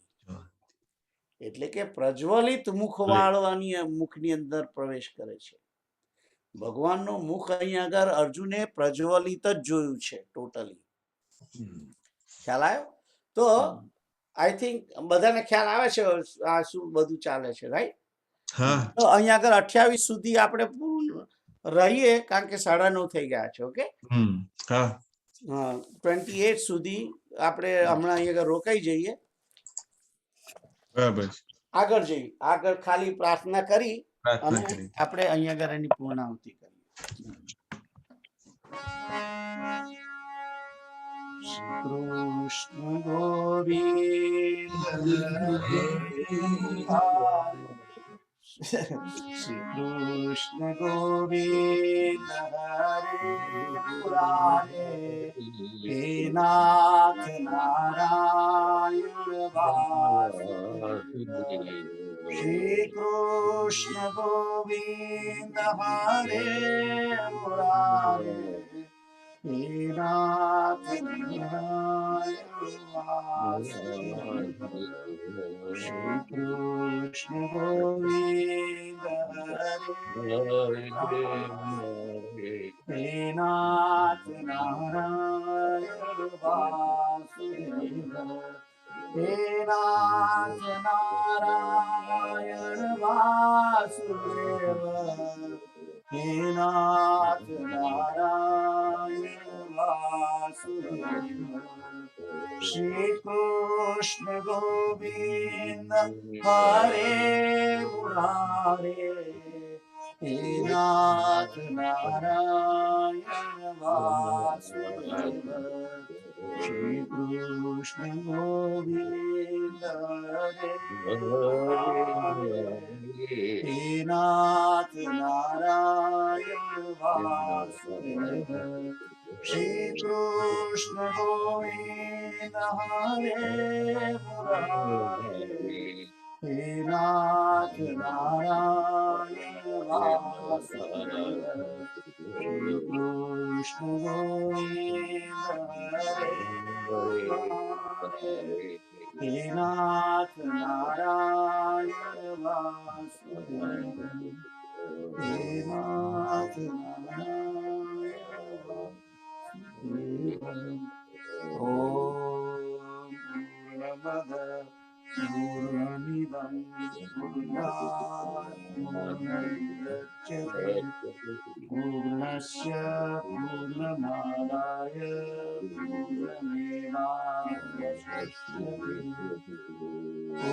એટલે કે પ્રજ્વલિત મુખ વાળવાની મુખની અંદર પ્રવેશ કરે છે. ભગવાનનું મુખ અહીંયા આગળ અર્જુને પ્રજ્વલિત જ જોયું છે ટોટલી. ખ્યાલ આવ્યો? તો આઈ થિંક બધાને ખ્યાલ આવે છે આ શું બધું ચાલે છે, રાઈટ? તો અહીંયા આગળ 28 સુધી આપણે રહીએ કારણ કે 9:30 થઈ ગયા છે. ઓકે, 28 સુધી આપણે હમણાં અહીંયા આગળ રોકાઈ જઈએ. બરાબર. આગળ જઈએ, આગળ ખાલી પ્રાર્થના કરી અને આપણે અહીંયા આગળ એની પૂર્ણાહુતિ કરીએ. કૃષ્ણ ગોવિંદ શ્રી કૃષ્ણ ગોવિંદ હરે મુરારે હે નાથ નારાયણ વાસુદેવ. શ્રી કૃષ્ણ ગોવિંદ હરે મુરારે હે નાથ નારાયણ વાસુદેવ. શ્રી કૃષ્ણ ગોવિંદ હરે નાથ નારાયણ વાસુદેવ. હે નાથ નારાયણ વાસુદેવ. હે નાથ નારાયણ વાસુદેવ. શ્રી કૃષ્ણ ગોવિંદ હરે મુરારે હે નાથ નારાયણ વાસુદેવ. શ્રી કૃષ્ણ ગોવિંદ હરે હે નાથ નારાયણ વાસુદેવ. શ્રી કૃષ્ણ ગોવિંદ હરે મુરારે હે નાથ નારાયણ વાસુદેવ. શ્રી કૃષ્ણ ગોવિંદ હરે મુરારે હે નાથ નારાયણ વાસુદેવ હે નાથ નારાયણ વાસુદેવ ઓમ પૂર્ણમદ પૂર્ણમિદં પૂર્ણાત પૂર્ણમુદચ્યતે પૂર્ણસ્ય પૂર્ણમાદાય પૂર્ણમેવાવશિષ્યતે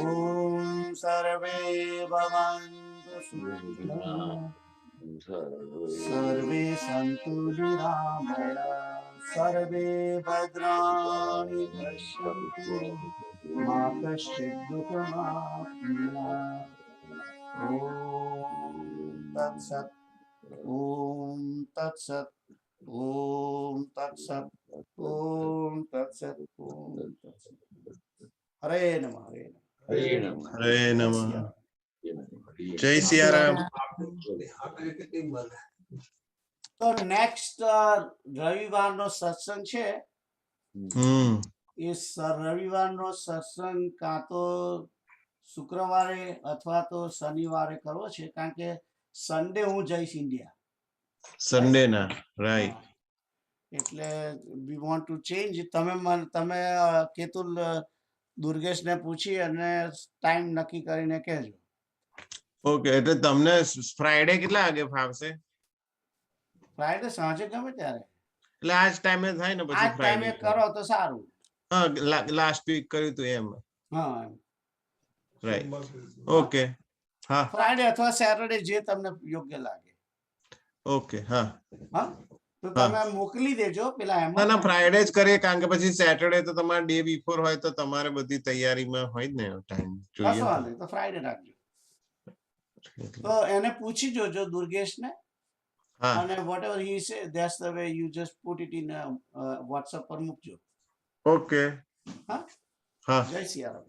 ઓમ સર્વે ભવन्तુ સુખિનઃ સર્વે સन्तુ નિરામયા સર્વે ભદ્રાણિ પશ્યन्तુ મા કશ્ચિत् દુઃખમાપ્નુયાत् ઓમ તત્સત ઓમ તત્સત ઓમ તત્સત ઓમ તત્સત ઓમ તત્સત હરે નમઃ હરે નમઃ હરે નમઃ. હરે નમઃ જય સિયારામ તો નેક્સ્ટ રવિવારનો સત્સંગ છે એ રવિવારનો સત્સંગ કાં તો શુક્રવારે અથવા તો શનિવારે કરવો છે કારણ કે સન્ડે હું જઈશ ઇન્ડિયા સન્ડે ના રાઈટ એટલે વી વોન્ટ ટુ ચેન્જ તમે કેતુલ દુર્ગેશને પૂછી અને ટાઈમ નક્કી કરીને કહેજો ઓકે એટલે તમને ફ્રાઈડે કેટલા વાગે ફાવશે ફ્રાઈડે સાંજે ગમે ત્યારે એટલે આ જ ટાઈમે થાય ને આ પછી ટાઈમે ફ્રાઈડે કરો તો સારું હા લાસ્ટ વીક કર્યું હતું એમ હા રાઈટ ઓકે હા ફ્રાઈડે અથવા સેટરડે જે તમને યોગ્ય લાગે ઓકે હા હા તો હા. તમે મોકલી દેજો પેલા ના ના એમાં ફ્રાઈડે જ કરીએ કારણ કે પછી સેટરડે તો તમારે ડે બિફોર હોય તો તમારે બધી તૈયારીમાં હોય જ ને ટાઈમ કશો જોઈએ વાંધો નહીં, તો ફ્રાઈડે રાખજો તો એને પૂછી જોજો દુર્ગેશને હા અને whatever he say that's the way you just put it in WhatsApp પર મૂકજો ઓકે હા હા જય સિયારામ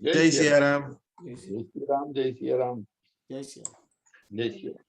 જય સિયારામ જય જય શ્રી રામ. જય શ્રી રામ. જય સિયારામ જય શ્રી રામ.